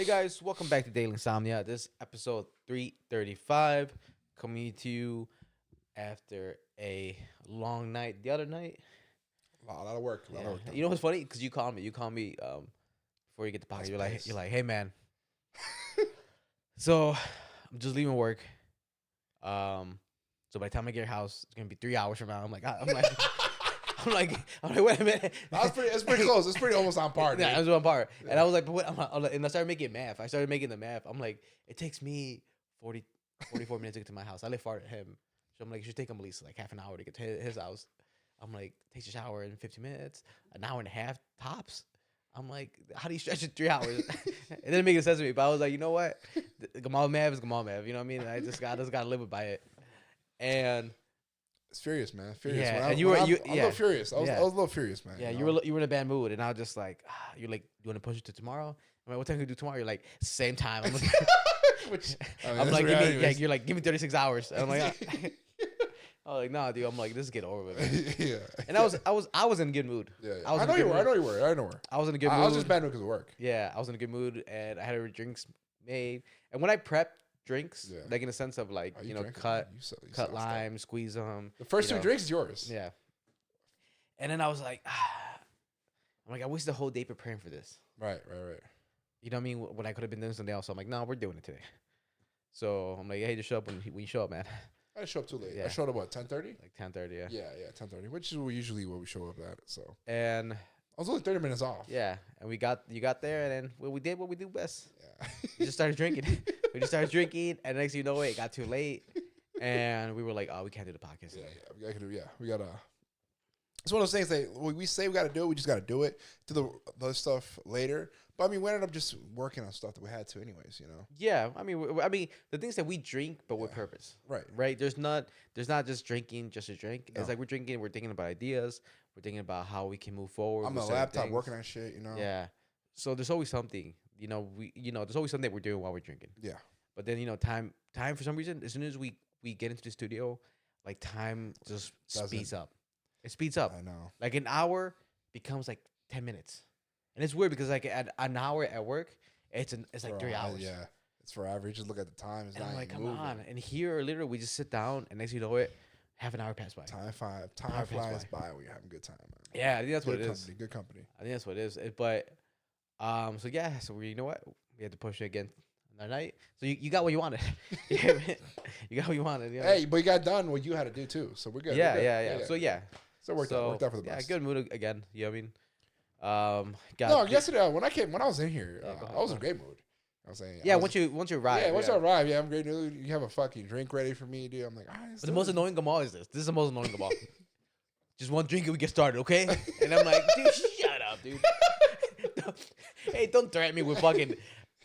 Hey guys, welcome back to Daily Insomnia. This is episode 335, coming to you after a long night. The other night, A lot of work. A lot of work. you know what's funny? Because you called me. Before you get the podcast. You're like, hey man. So I'm just leaving work. So by the time I get your house, it's gonna be 3 hours from now. I'm like, wait a minute. It's pretty close. It's pretty almost on par. Dude. Yeah, it was on par. Yeah. And I was like, but what? And I started making math. I started making the math. I'm like, it takes me 44 minutes to get to my house. I live far to him. So I'm like, it should take him at least like half an hour to get to his house. I'm like, takes a shower in 15 minutes, an hour and a half tops. I'm like, how do you stretch it 3 hours? It didn't make sense to me, but I was like, you know what? Gamal math is Gamal math. You know what I mean? And I just gotta live by it. And it's furious, man. Furious. Yeah, I'm and I'm a little furious. I was a little furious, man. Yeah, you were in a bad mood, and I was just like, you're like, you want to push it to tomorrow? I'm like, what time can we do tomorrow? You're like, same time. I'm like, you're like, give me 36 hours. And I'm like, I was like, nah, dude. I'm like, this is get over with. Man. Yeah. And I was in a good mood. Yeah. I know you were. I was in a good mood. I was just bad mood because of work. Yeah, I was in a good mood, and I had drinks made. And when I prep drinks, like in the sense of like, cut lime, squeeze them. The first two drinks is yours. Yeah. And then I was like, I'm like, I wasted the whole day preparing for this. Right. You know what I mean? When I could have been doing something else. So I'm like, no, we're doing it today. So I'm like, hey, just show up when you show up, man. I didn't show up too late. Yeah. I showed up at 10:30. Like 10:30, yeah. Yeah, 10:30, which is usually where we show up at. So. And I was only 30 minutes off. Yeah, and you got there, and then we did what we do best. Yeah. We just started drinking. And next thing you know, it got too late, and we were like, oh, we can't do the podcast. We gotta. It's one of those things that we say we gotta do it. We just gotta do it. Do the other stuff later. But I mean, we ended up just working on stuff that we had to, anyways. You know. Yeah, I mean, the things that we drink, but with purpose. Right. There's not just drinking just to drink. No. It's like we're drinking. We're thinking about ideas. We're thinking about how we can move forward. I'm on the laptop working on shit. You know. Yeah. So there's always something. There's always something we're doing while we're drinking. Yeah. But then time for some reason, as soon as we get into the studio, like time just speeds up. It speeds up. I know. Like an hour becomes like 10 minutes. And it's weird because like at an hour at work, it's like 3 hours. Yeah. It's forever. You just look at the time. It's and not I'm like, come moving. on. And here, literally, we just sit down, and next thing you know it, half an hour passed by. Time flies by when you're having a good time, man. Yeah, I think that's what it is. Good company. I think that's what it is. So you know what? We had to push it again another night. So you got what you wanted. You got what you wanted. Yeah. Hey, but you got done what you had to do too. So we're good. Yeah. So So it worked out for the best. Yeah, good mood again. You know what I mean? Yesterday when I was in here, I was in a great mood. I'm saying, once you arrive. Yeah, once I arrive, I'm great mood. You have a fucking drink ready for me, dude. I'm like, but the most annoying Gamal is this. This is the most annoying Gamal. Just one drink and we get started, okay? And I'm like, dude, shut up, dude. Don't threaten me with fucking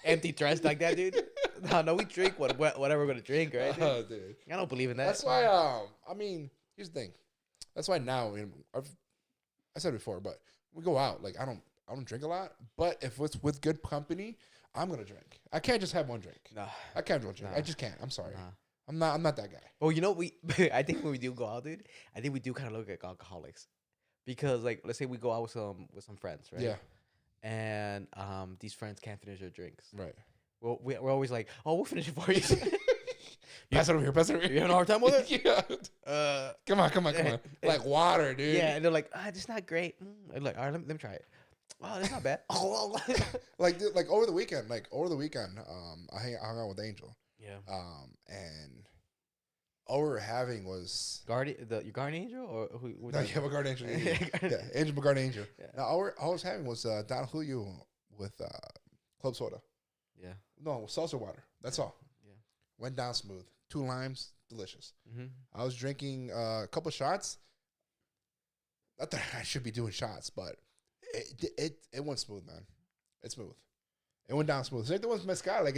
empty threats like that, dude. No, we drink whatever we're gonna drink, right? Dude. I don't believe in that. That's why. I mean, here's the thing. That's why now, I said it before, but we go out. Like I don't drink a lot, but if it's with good company, I'm gonna drink. I can't just have one drink. Nah, I can't drink. I just can't. I'm sorry. Nah. I'm not that guy. Well, I think when we do go out, dude, I think we do kind of look like alcoholics, because like let's say we go out with some friends, right? Yeah. And these friends can't finish their drinks. Right. Well, we're always like, oh, we'll finish it for you. Pass it over here. You having a hard time with it? Yeah. Come on. Like water, dude. Yeah, and they're like, it's not great. And like, all right, let me try it. Oh, that's not bad. like over the weekend, I hung out with Angel. Yeah. And all we were having was your guardian angel or who? No, yeah, my guardian angel. Yeah, Angel, my guardian angel. Yeah. Now all I was having was Don Julio with club soda. Yeah. No, salsa water. That's all. Yeah. Went down smooth. 2 limes, delicious. Mm-hmm. I was drinking a couple shots. Not that I should be doing shots, but it went smooth, man. It's smooth. It went down smooth. It's like the one's mezcal. Like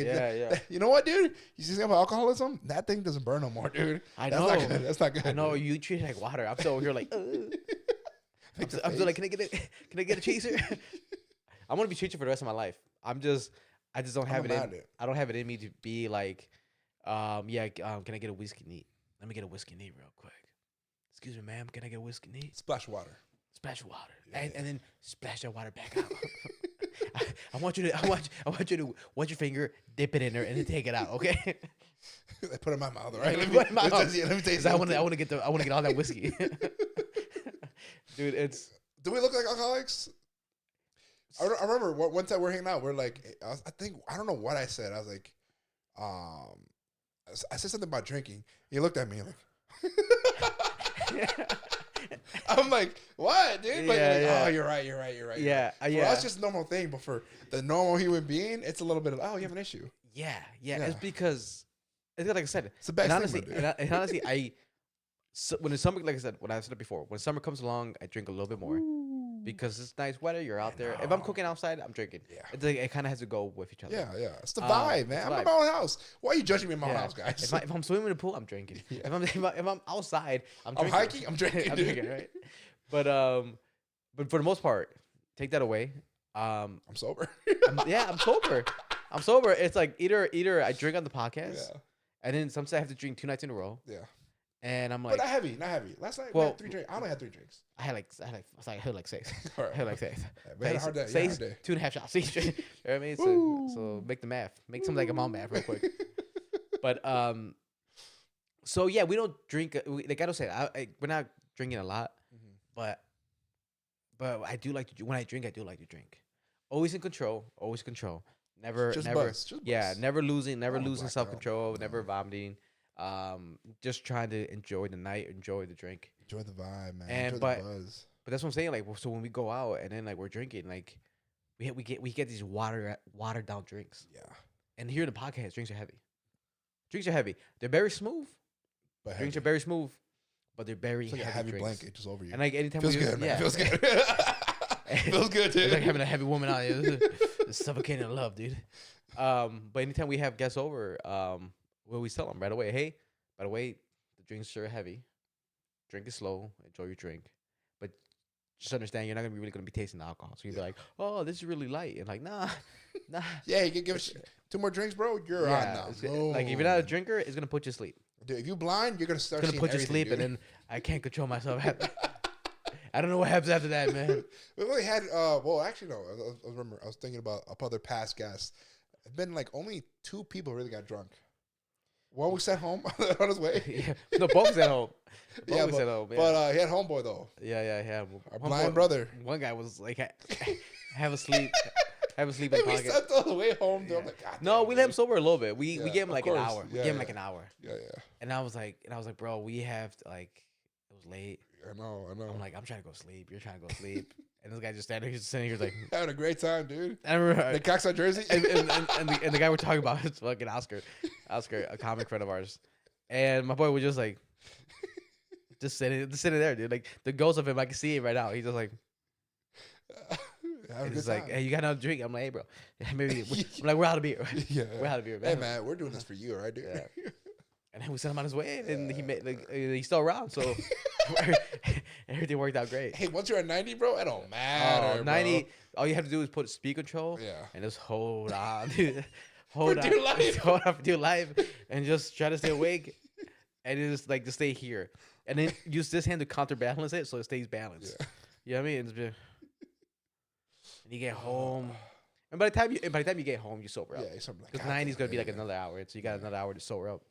you know what, dude? You see something about alcoholism? That thing doesn't burn no more, dude. I know. That's not good. I know. You treat it like water. I'm still here like, I'm still like, can I get a chaser? I'm gonna be chasing for the rest of my life. I just don't have it in. I don't have it in me to be like, can I get a whiskey neat? Let me get a whiskey neat real quick. Excuse me, ma'am. Can I get a whiskey neat? Splash water. Splash water. Yeah. And then splash that water back out. I want you to watch your finger, dip it in there, and then take it out. Okay. I put it in my mouth, all right? Let me taste it. I want to get all that whiskey. Dude, it's. Do we look like alcoholics? I remember one time we're hanging out. We're like, I don't know what I said. I was like, I said something about drinking. He looked at me like, I'm like, what, dude? Like, oh, you're right. Yeah, That's just a normal thing, but for the normal human being, it's a little bit of, you have an issue. Yeah. It's because, like I said, it's the best thing. And honestly, when the summer, like I said, when I said it before, when summer comes along, I drink a little bit more. Because it's nice weather, you're out there. If I'm cooking outside, I'm drinking. Yeah, it kind of has to go with each other. Yeah. It's the vibe, man. I'm in my own house. Why are you judging me in my own house, guys? If I'm swimming in the pool, I'm drinking. Yeah. If I'm outside, I'm drinking. I'm hiking, I'm drinking. I'm drinking, right? But for the most part, take that away. I'm sober. I'm sober. I'm sober. It's like either I drink on the podcast, and then sometimes I have to drink 2 nights in a row. Yeah. And I'm like, but not heavy. Last night we had 3 drinks. I only had 3 drinks. I had like 6. I had like 6. Right. I had like 6. We had a hard day. 2.5 shots each. You know what I mean? So make the math. Make something like a mom math real quick. But so yeah, we don't drink. Like I don't say, we're not drinking a lot, but I do like to. When I drink, I do like to drink. Always in control. Always control. Never. Buzz. Never losing self control. Never vomiting. Just trying to enjoy the night, enjoy the drink, enjoy the vibe, man. And enjoy the buzz. But that's what I'm saying. Like, so when we go out and then like we're drinking, like we get these watered down drinks. Yeah. And here in the podcast, drinks are heavy. They're very smooth. But drinks are very smooth, but they're very it's like heavy. A heavy drinks. Blanket just over you. And like anytime feels good, man. Feels good. Feels good, dude. It's like having a heavy woman out here. It's suffocating love, dude. But anytime we have guests over, well, we tell them right away, hey, by the way, the drinks are heavy. Drink it slow. Enjoy your drink. But just understand you're not really going to be tasting the alcohol. So you'll be like, oh, this is really light. And like, nah. Yeah, you can give us 2 more drinks, bro. You're on now. Like, if you're not a drinker, it's going to put you to sleep. Dude, if you're blind, you're going to start It's going to put you to sleep, dude. And then I can't control myself. I don't know what happens after that, man. We only had, well, actually, no. I was thinking about other past guests. It's been like only 2 people really got drunk. One was at home on his way. Yeah. No, both was at home. But he had homeboy though. Yeah. Our blind brother. One guy was like, have a sleep. Have a sleep in the we pocket. slept all the way home. Dude. I'm like, God no, damn, we let him sober a little bit. We gave him like an hour. Yeah, we gave him like an hour. Yeah. And I was like, bro, we have to, like, it was late. I know. I'm like, I'm trying to go sleep. You're trying to go sleep. And this guy just standing here, sitting here, like having a great time, dude. I remember the Cox on Jersey, and the guy we're talking about is fucking Oscar, a comic friend of ours. And my boy was just like, just sitting there, dude. Like the ghost of him, I can see it right now. He's just like, it's like, hey, you got another drink? I'm like, hey, bro, maybe. I'm like, we're out of beer. Yeah, we're out of beer, man. Hey, man, we're doing this for you, right, dude? Yeah. And then we sent him on his way, and he made he's still around, so everything worked out great. Hey, once you're at 90, bro, it don't matter. 90, bro. All you have to do is put speed control, and just hold on, dude. Hold on for dear life, and just try to stay awake, and just like to stay here, and then use this hand to counterbalance it so it stays balanced. Yeah. You know what I mean? And you get home, and by the time you get home, you sober up. Yeah, something like because 90 is gonna be like another hour, so you got another hour to sober up.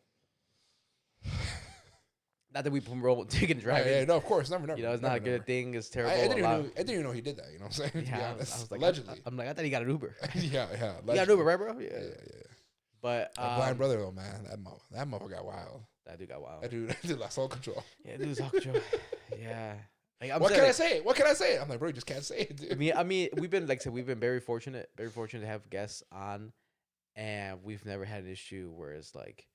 Not that we promote taking driving. Yeah, no, of course, never. You know, it's not a good thing. It's terrible. I didn't even know he did that. You know what I'm saying? Yeah, I was like, allegedly. I'm like, I thought he got an Uber. Yeah. You got an Uber, right, bro? Yeah. But blind brother though, man, that motherfucker got wild. That dude got wild. That dude lost all control. Yeah, dude lost all control. Yeah. Like, what can I say? What can I say? I'm like, bro, you just can't say it, dude. I mean, we've been very fortunate to have guests on, and we've never had an issue where it's like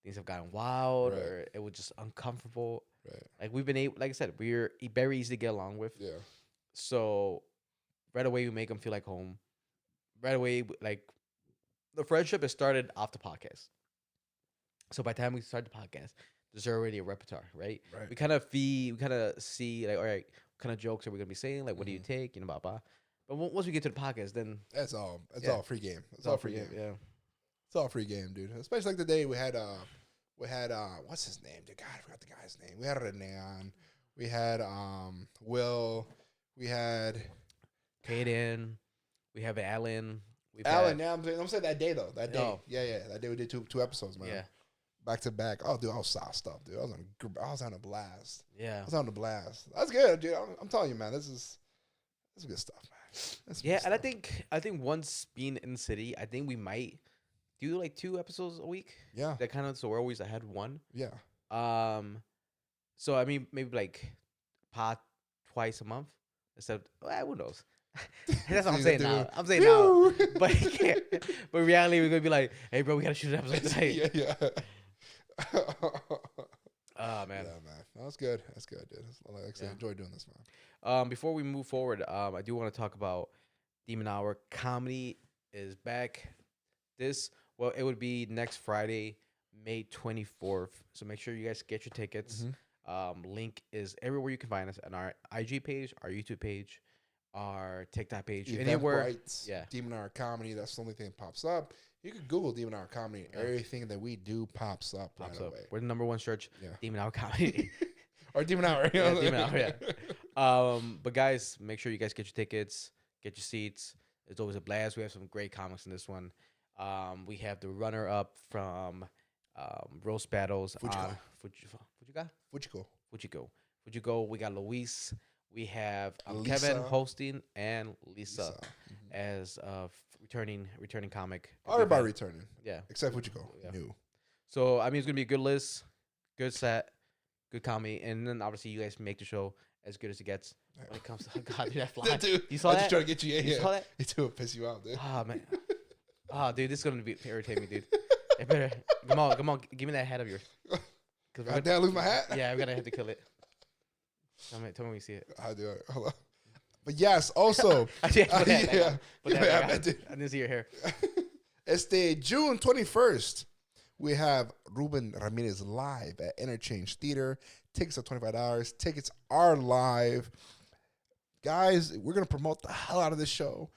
things have gotten wild or it was just uncomfortable. Right. Like we've been able, like I said, we're very easy to get along with. Yeah. So right away we make them feel like home. Right away, like the friendship has started off the podcast. So by the time we start the podcast, there's already a repertoire, right? Right. We kind of see like, all right, what kind of jokes are we gonna be saying? Like, what do you take? You know, blah blah. But once we get to the podcast, then that's all free game. It's all free game. Yeah. It's all free game, dude. Especially like the day we had what's his name? Dude, God, I forgot the guy's name. We had Renee on. We had Will. We had Kaden. We have Allen. Allen, yeah, I'm saying that day though. That day, Oh. yeah. That day we did two episodes, man. Yeah. Back to back. Oh, dude, I was sauced up, dude. I was on a blast. Yeah. I was on a blast. That's good, dude. I'm telling you, man. This is good stuff, man. That's Yeah, good and stuff. I think once being in the city, I think we might do like 2 episodes a week. Yeah, That kind of so we're always ahead one. yeah. So I mean maybe like pod twice a month instead of who knows. That's what I'm saying now. I'm saying now. But yeah, but reality we're gonna be like, hey bro, we gotta shoot an episode tonight. yeah. Oh man. Yeah, man. No, that's good. That's good, dude. Like I said, enjoy doing this, man. Before we move forward, I do want to talk about Demon Hour. Comedy is back. It would be next Friday, May 24th. So make sure you guys get your tickets. Link is everywhere you can find us on our IG page, our YouTube page, our TikTok page, anywhere. Yeah. Demon Hour Comedy. That's the only thing that pops up. You can Google Demon Hour Comedy. Everything that we do pops up right away. We're the #1 search. Yeah. Demon Hour Comedy. Or Demon Hour. Yeah, Demon Hour, yeah. But guys, make sure you guys get your tickets, get your seats. It's always a blast. We have some great comics in this one. We have the runner-up from Roast Battles. Fujiko. We got Luis. We have Kevin hosting and Lisa as returning comic. Everybody returning. Yeah. Except Fujiko. Yeah. New. So, I mean, it's going to be a good list, good set, good comedy. And then, obviously, you guys make the show as good as it gets when it comes to... God, dude, that fly. Dude, you saw that? just trying to get you. You saw that? It will piss you off, dude. Oh, man. Oh, dude, this is going to irritate me, dude. It better... Come on. Give me that hat of yours. Did I lose my hat? Yeah, we're going to have to kill it. Tell me when we see it. I'll do it. Hold on. But yes, also... I didn't see your hair. It's the June 21st. We have Ruben Ramirez live at Interchange Theater. Tickets are $25. Tickets are live. Guys, we're going to promote the hell out of this show.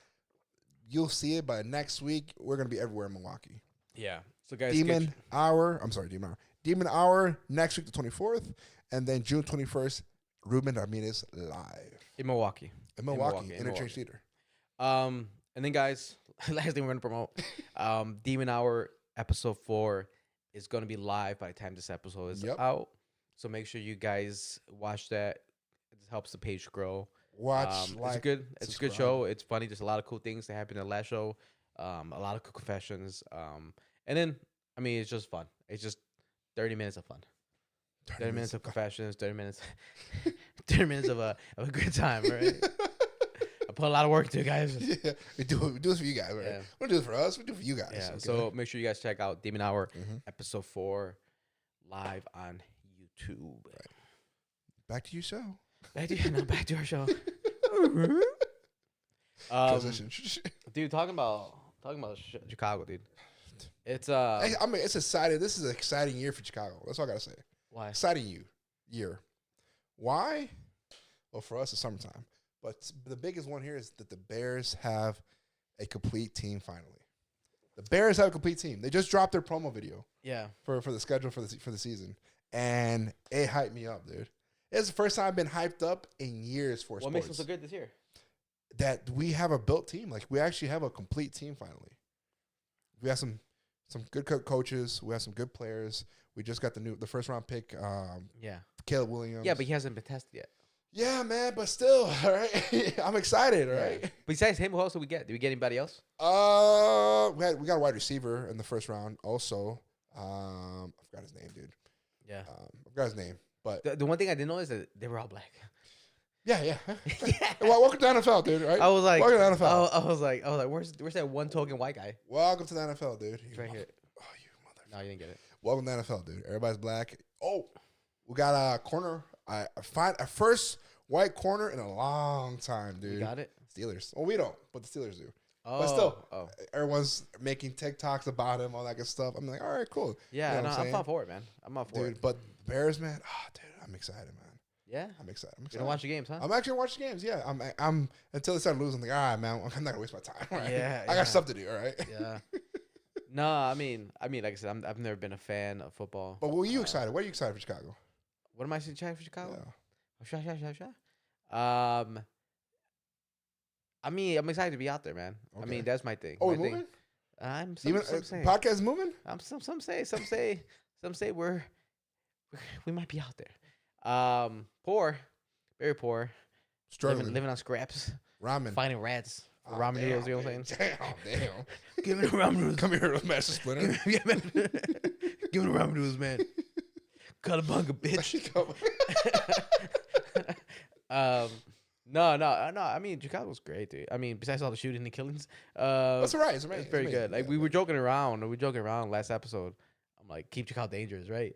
You'll see it by next week. We're going to be everywhere in Milwaukee. Yeah. So, guys, Demon Hour next week, the 24th. And then June 21st, Ruben Ramirez live. In Milwaukee. Interchange Theater. And then, guys, last thing we're going to promote, Demon Hour episode 4 is going to be live by the time this episode is out. So make sure you guys watch that. It helps the page grow. It's a good show. It's funny. There's a lot of cool things that happened in the last show. A lot of cool confessions. And then, I mean, it's just fun. It's just 30 minutes of fun. 30 minutes of confessions, 30 minutes 30 minutes of a good time, right? I put a lot of work into it, guys. Yeah, we do this for you guys, right? Yeah. We don't do it for us, we do it for you guys. Yeah. Okay. So make sure you guys check out Demon Hour episode 4 live on YouTube. Right. Back to your show. Back to our show. Dude, talking about Chicago, dude. It's I mean, it's exciting. This is an exciting year for Chicago. That's all I gotta say. Why? Exciting year. Why? Well, for us, it's summertime. But the biggest one here is that the Bears have a complete team finally. The Bears have a complete team. They just dropped their promo video. Yeah. For the schedule for the season, and it hyped me up, dude. It's the first time I've been hyped up in years for sports. What makes them so good this year? That we have a built team. Like, we actually have a complete team finally. We have some good coaches. We have some good players. We just got the first round pick. Caleb Williams. Yeah, but he hasn't been tested yet. Yeah, man, but still, all right. I'm excited, all right. Besides him, who else did we get? Did we get anybody else? We got a wide receiver in the first round. Also, I forgot his name, dude. Yeah, I forgot his name. But the one thing I didn't know is that they were all black. Yeah. Well, welcome to the NFL, dude. Right? I was like, welcome to the NFL. I was like, where's that one token white guy? Welcome to the NFL, dude. It's right here. Oh, you motherfucker. No, you didn't get it. Welcome to the NFL, dude. Everybody's black. Oh, we got a corner. I find a first white corner in a long time, dude. You got it? Steelers. Well, we don't, but the Steelers do. Oh, but still, everyone's making TikToks about him, all that good stuff. I'm like, all right, cool. Yeah, you know I'm all for it, man. I'm all for it. Dude, but Bears, man, dude, I'm excited, man. Yeah, I'm excited. You're gonna watch the games, huh? I'm actually gonna watch the games. Yeah, I'm until they start losing. I'm like, all right, man, I'm not gonna waste my time. Right? Yeah, I got stuff to do. All right. Yeah. No, I mean, like I said, I've never been a fan of football. But were you excited? What are you excited for Chicago? What am I excited for Chicago? Yeah. I I mean, I'm excited to be out there, man. Okay. I mean, that's my thing. Oh, my we're thing. moving? Some say. Podcast moving? Some say we might be out there. Poor, very poor. Struggling. Living on scraps. Ramen. Finding rats. Ramen noodles, you know what I'm saying? Damn. Give me the ramen noodles. Come here, Master Splinter. Give me the ramen noodles, man. Calabunga, bitch. No. I mean, Chicago's great, dude. I mean, besides all the shooting and killings, that's all right. It's very good. Like we were joking around. Last episode. I'm like, keep Chicago dangerous, right?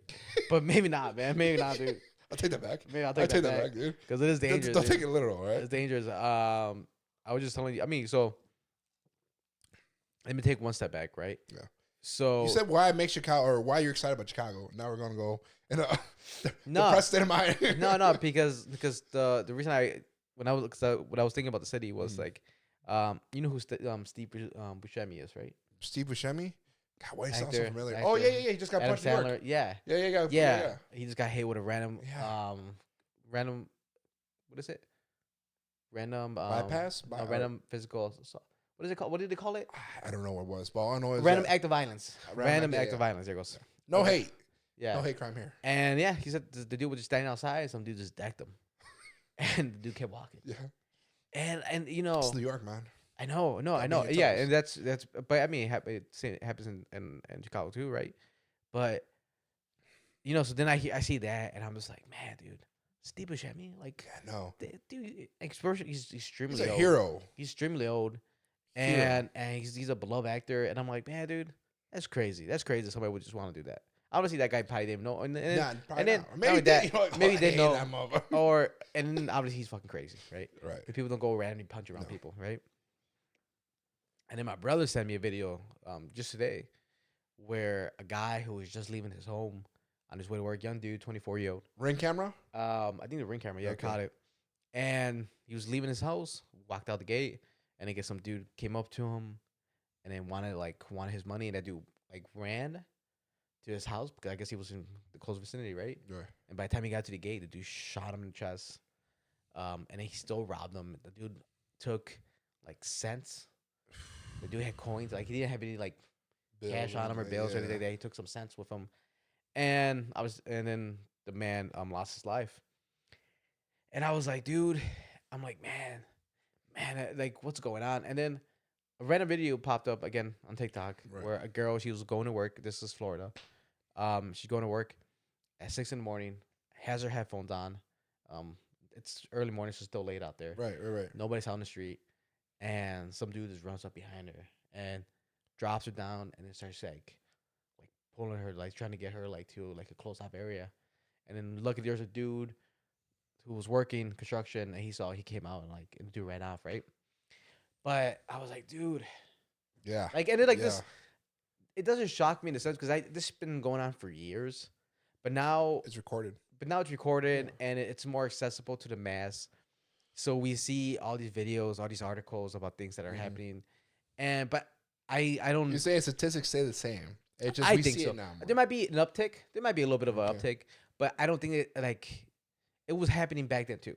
But maybe not, man. Maybe not, dude. I'll take that back. Maybe I'll take that back, dude. Because it is dangerous. Don't take it literal, right? It's dangerous. I was just telling you. I mean, so let me take one step back, right? Yeah. So you said why it makes Chicago, or why you're excited about Chicago. Now we're gonna go in a depressed state of mind. no, because the reason what I was thinking about the city was like, you know who Steve Buscemi is, right? Steve Buscemi. God, why he sounds so familiar? Actor. Oh yeah. He just got Adam punched in New Sandler. York. Yeah. He just got hit with a random what is it? Random bypass? random physical. What is it called? What did they call it? I don't know what it was, but all I know is random act of violence. Random act of violence. There goes. No hate. Yeah. No hate crime here. And yeah, he said the dude was just standing outside. Some dude just decked him, and the dude kept walking. Yeah. And you know, it's New York, man. I know. Yeah, and that's. But I mean, it happens in Chicago too, right? But you know, so then I see that, and I'm just like, man, dude, Steve Buscemi, like, no, dude, he's extremely he's a old. hero. He's extremely old, and he's a beloved actor, and I'm like, man, dude, that's crazy. That's crazy. Somebody would just want to do that. Obviously, that guy probably didn't know, and then maybe he didn't know, and then obviously he's fucking crazy, right? Right. But people don't go randomly punch around people, right? And then my brother sent me a video just today where a guy who was just leaving his home on his way to work, young dude, 24-year-old. Ring camera? I think the ring camera, caught it. And he was leaving his house, walked out the gate, and I guess some dude came up to him and then wanted his money, and that dude like ran to his house because I guess he was in the close vicinity, right? Right. And by the time he got to the gate, the dude shot him in the chest. And then he still robbed him. The dude took like cents. The dude had coins. Like he didn't have any like cash on him or bills or anything like that. He took some cents with him. And then the man lost his life. And I was like, dude, I'm like, man, like what's going on? And then a random video popped up again on TikTok where a girl, she was going to work. This is Florida. She's going to work at 6 a.m, has her headphones on. It's early morning, so it's still late out there. Right. Nobody's out on the street. And some dude just runs up behind her and drops her down and then starts like pulling her, like trying to get her like to like a close off area. And then luckily there's a dude who was working construction, and he came out and the dude ran off, right? But I was like, dude. Yeah. Like, and then this, it doesn't shock me in a sense because this has been going on for years. But now it's recorded. And it's more accessible to the mass. So we see all these videos, all these articles about things that are happening. But I don't. You're saying statistics stay the same. It just I we think see so. it now more. There might be an uptick. There might be a little bit of an uptick, but I don't think it was happening back then too.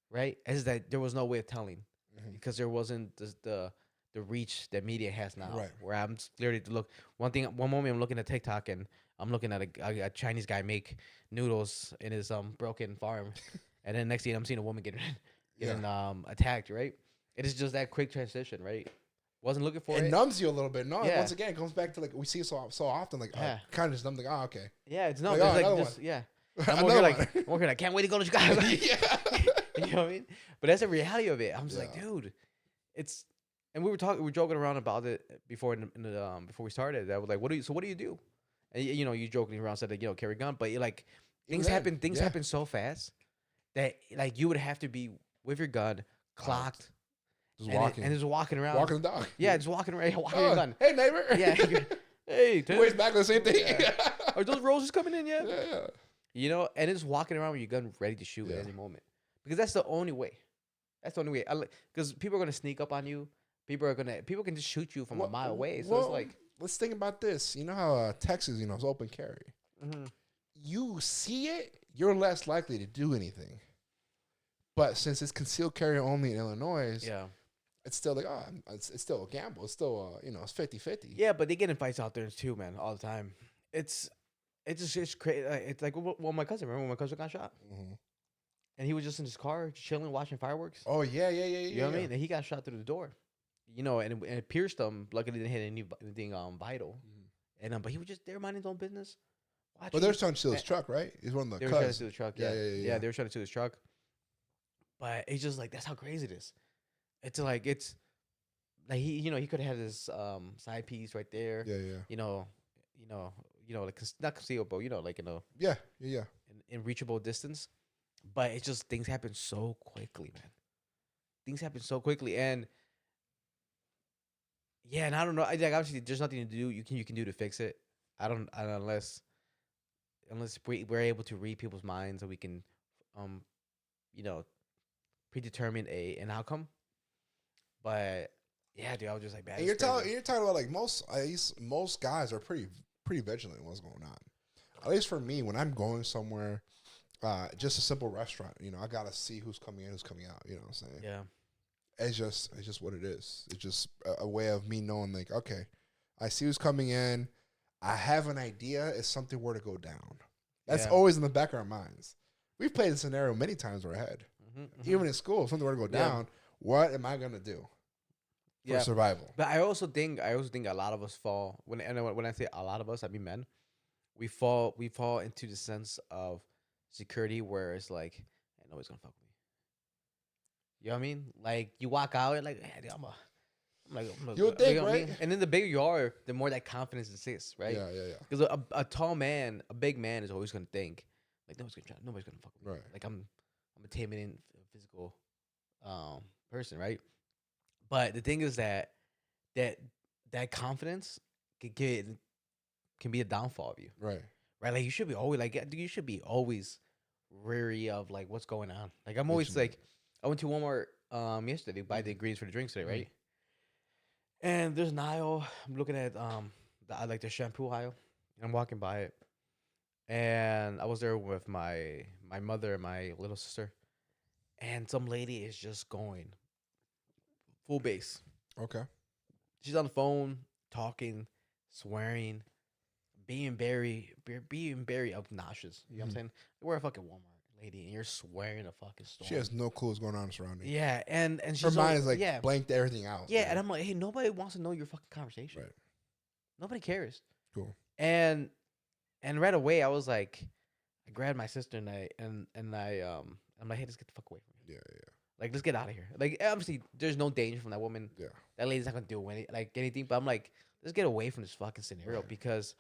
Right. As that there was no way of telling because there wasn't the reach that media has now. Right. Where I'm clearly to look. One moment I'm looking at TikTok and I'm looking at a Chinese guy make noodles in his broken farm. And then next thing I'm seeing a woman getting attacked, right? It is just that quick transition, right? Wasn't looking for it. It numbs you a little bit. No, once again, it comes back to we see it so often, kind of just numb. Okay. Yeah, it's numb. Yeah. I'm over here like, can't wait to go to Chicago. Yeah. You know what I mean? But that's the reality of it. I'm just like, dude, and we were joking around about it before before we started. That was like, what do you do? And you joking around said that carry a gun, but things happen so fast. That you would have to be with your gun clocked, just walking around, walking the dog. Yeah, just walking around, walking your gun. Hey neighbor. Yeah. Hey, where's back the same thing? Yeah. Are those roses coming in yet? Yeah. And just walking around with your gun ready to shoot at any moment because that's the only way. Because people are gonna sneak up on you. People can just shoot you from a mile away. So it's like, let's think about this. You know how Texas, is open carry. Mm-hmm. You see it, you're less likely to do anything. But since it's concealed carry only in Illinois, it's still like, oh, it's still a gamble. It's still, it's 50-50. Yeah, but they get in fights out there too, man, all the time. It's just crazy. It's like, well, my cousin. Remember when my cousin got shot? Mm-hmm. And he was just in his car, chilling, watching fireworks. Oh yeah. You know what I mean? And he got shot through the door. And it pierced him. Luckily, didn't hit anything vital. Mm-hmm. And but he was just there minding his own business. But they were trying to steal his truck, right? He's one of the. They were trying to steal the truck. Yeah, they were trying to steal his truck. But it's just like that's how crazy it is. It's like he could have had his side piece right there. Yeah. Like not concealed, but like Yeah. in reachable distance. But it's just things happen so quickly, man. Things happen so quickly, and and I don't know. Like obviously, there's nothing to do you can do to fix it. Unless we're able to read people's minds and we can, predetermine an outcome. But yeah, dude, I was just like, bad. And you're talking about like most guys are pretty vigilant in what's going on. At least for me, when I'm going somewhere, just a simple restaurant, I gotta see who's coming in, who's coming out. You know what I'm saying? Yeah. It's just what it is. It's just a way of me knowing, like, okay, I see who's coming in. I have an idea if something were to go down. That's always in the back of our minds. We've played the scenario many times in our head. Mm-hmm. Even in school, if something were to go down, what am I gonna do for survival? But I also think a lot of us fall when I say a lot of us, I mean men. We fall into the sense of security where it's like, nobody's gonna fuck with me. You know what I mean? Like you walk out, you're like, hey, I'm you'll think, right? And then the bigger you are, the more that confidence exists, right? Yeah. Because a tall man, a big man, is always gonna think like nobody's gonna fuck with me. Right. Like I'm a timid, physical person, right? But the thing is that confidence can be a downfall of you, right? Like you should be always wary of like what's going on. Like I'm always like, I went to Walmart yesterday to buy the ingredients for the drinks today, right? And there's an aisle. I'm looking at the shampoo aisle. I'm walking by it, and I was there with my mother and my little sister, and some lady is just going full bass. Okay. She's on the phone talking, swearing, being very obnoxious. You know what I'm saying? We're a fucking Walmart lady, and you're swearing a fucking storm. She has no clue what's going on surrounding. Yeah, and she's her mind is like blanked everything out. Yeah, and I'm like, hey, nobody wants to know your fucking conversation. Right. Nobody cares. Cool. And right away, I was like, I grabbed my sister and I'm like, hey, let's get the fuck away from me. Yeah. Like, let's get out of here. Like, obviously, there's no danger from that woman. Yeah. That lady's not gonna do anything. But I'm like, let's get away from this fucking scenario because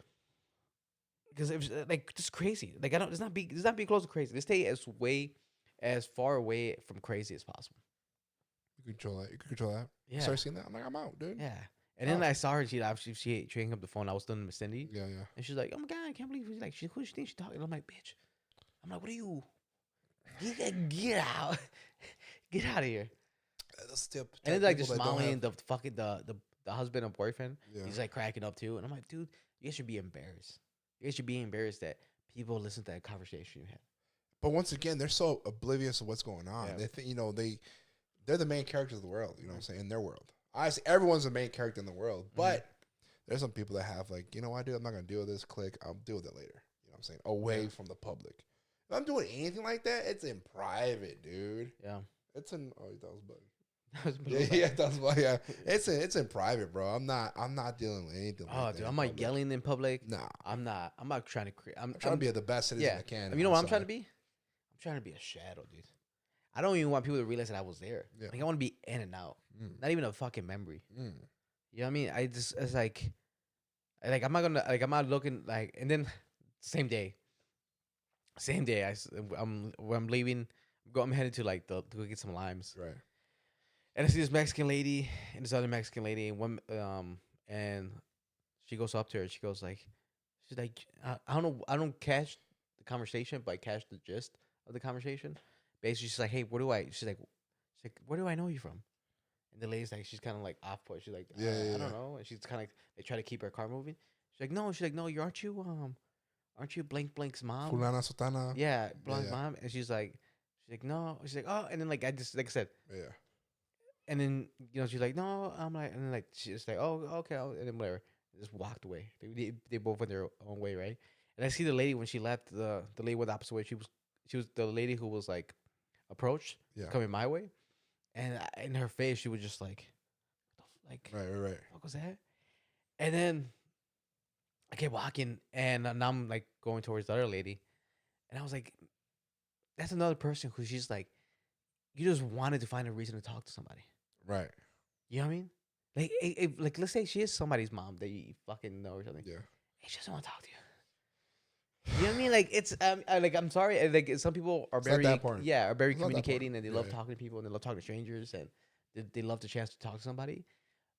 it was like just crazy. Like let's not be close to crazy. Let's stay as far away from crazy as possible. You can control that. Yeah. Start seeing that. I'm like, I'm out, dude. Yeah. And then I saw her. She hang up the phone. I was still in the vicinity. Yeah. And she's like, "Oh my god, I can't believe she's like, who she thinks she's talking?" I'm like, "Bitch." I'm like, "What are you? Get out, get out of here." And then like just smiling. The fucking the husband and boyfriend. Yeah. He's like cracking up too. And I'm like, dude, you guys should be embarrassed. You guys should be embarrassed that people listen to that conversation you had. But once again, they're so oblivious of what's going on. Yeah. They think they're the main characters of the world. You know what I'm saying? In their world. Honestly, everyone's the main character in the world. But there's some people that have like, you know what, dude, I'm not gonna deal with this. Click, I'll deal with it later. You know what I'm saying? Away from the public. If I'm doing anything like that, it's in private, dude. Yeah. It's in that was bug. That's why. Yeah, it's in private, bro. I'm not dealing with anything. Oh, dude, I'm not yelling in public. Nah, I'm not trying to create. I'm trying to be the best citizen I can. You know what I'm trying to be? I'm trying to be a shadow, dude. I don't even want people to realize that I was there. Yeah. Like I want to be in and out, not even a fucking memory. You know what I mean? It's like I'm not looking like. And then same day, I'm leaving. I'm headed to like to go get some limes. Right. And I see this Mexican lady and this other Mexican lady, and she goes up to her. She's like, I don't catch the conversation, but I catch the gist of the conversation. Basically, she's like, hey, where do I know you from? And the lady's like, she's kind of like off put. She's like, I don't know. And she's kind of like, they try to keep her car moving. She's like, no, aren't you blank blank's mom? Fulana Sotana. Yeah, blank mom. And she's like, no. She's like, oh, and then like I said, yeah. And then she's like, no, I'm like, and then like she's like, oh, okay, and then whatever, just walked away. They both went their own way, right? And I see the lady when she left, the lady went the opposite way. She was the lady who was like approached, Yeah. coming my way, and in her face she was just like Right. what was that? And then I kept walking, and now I'm like going towards the other lady, and I was like, that's another person who she's like, you just wanted to find a reason to talk to somebody. Right. You know what I mean? Like, like let's say she is somebody's mom that you fucking know or something. Yeah. She doesn't want to talk to you. You know what I mean? Like it's like I'm sorry. Like some people are It's not very that important. are very It's not that communicating, and they love Yeah. talking to people, and they love talking to strangers, and they love the chance to talk to somebody.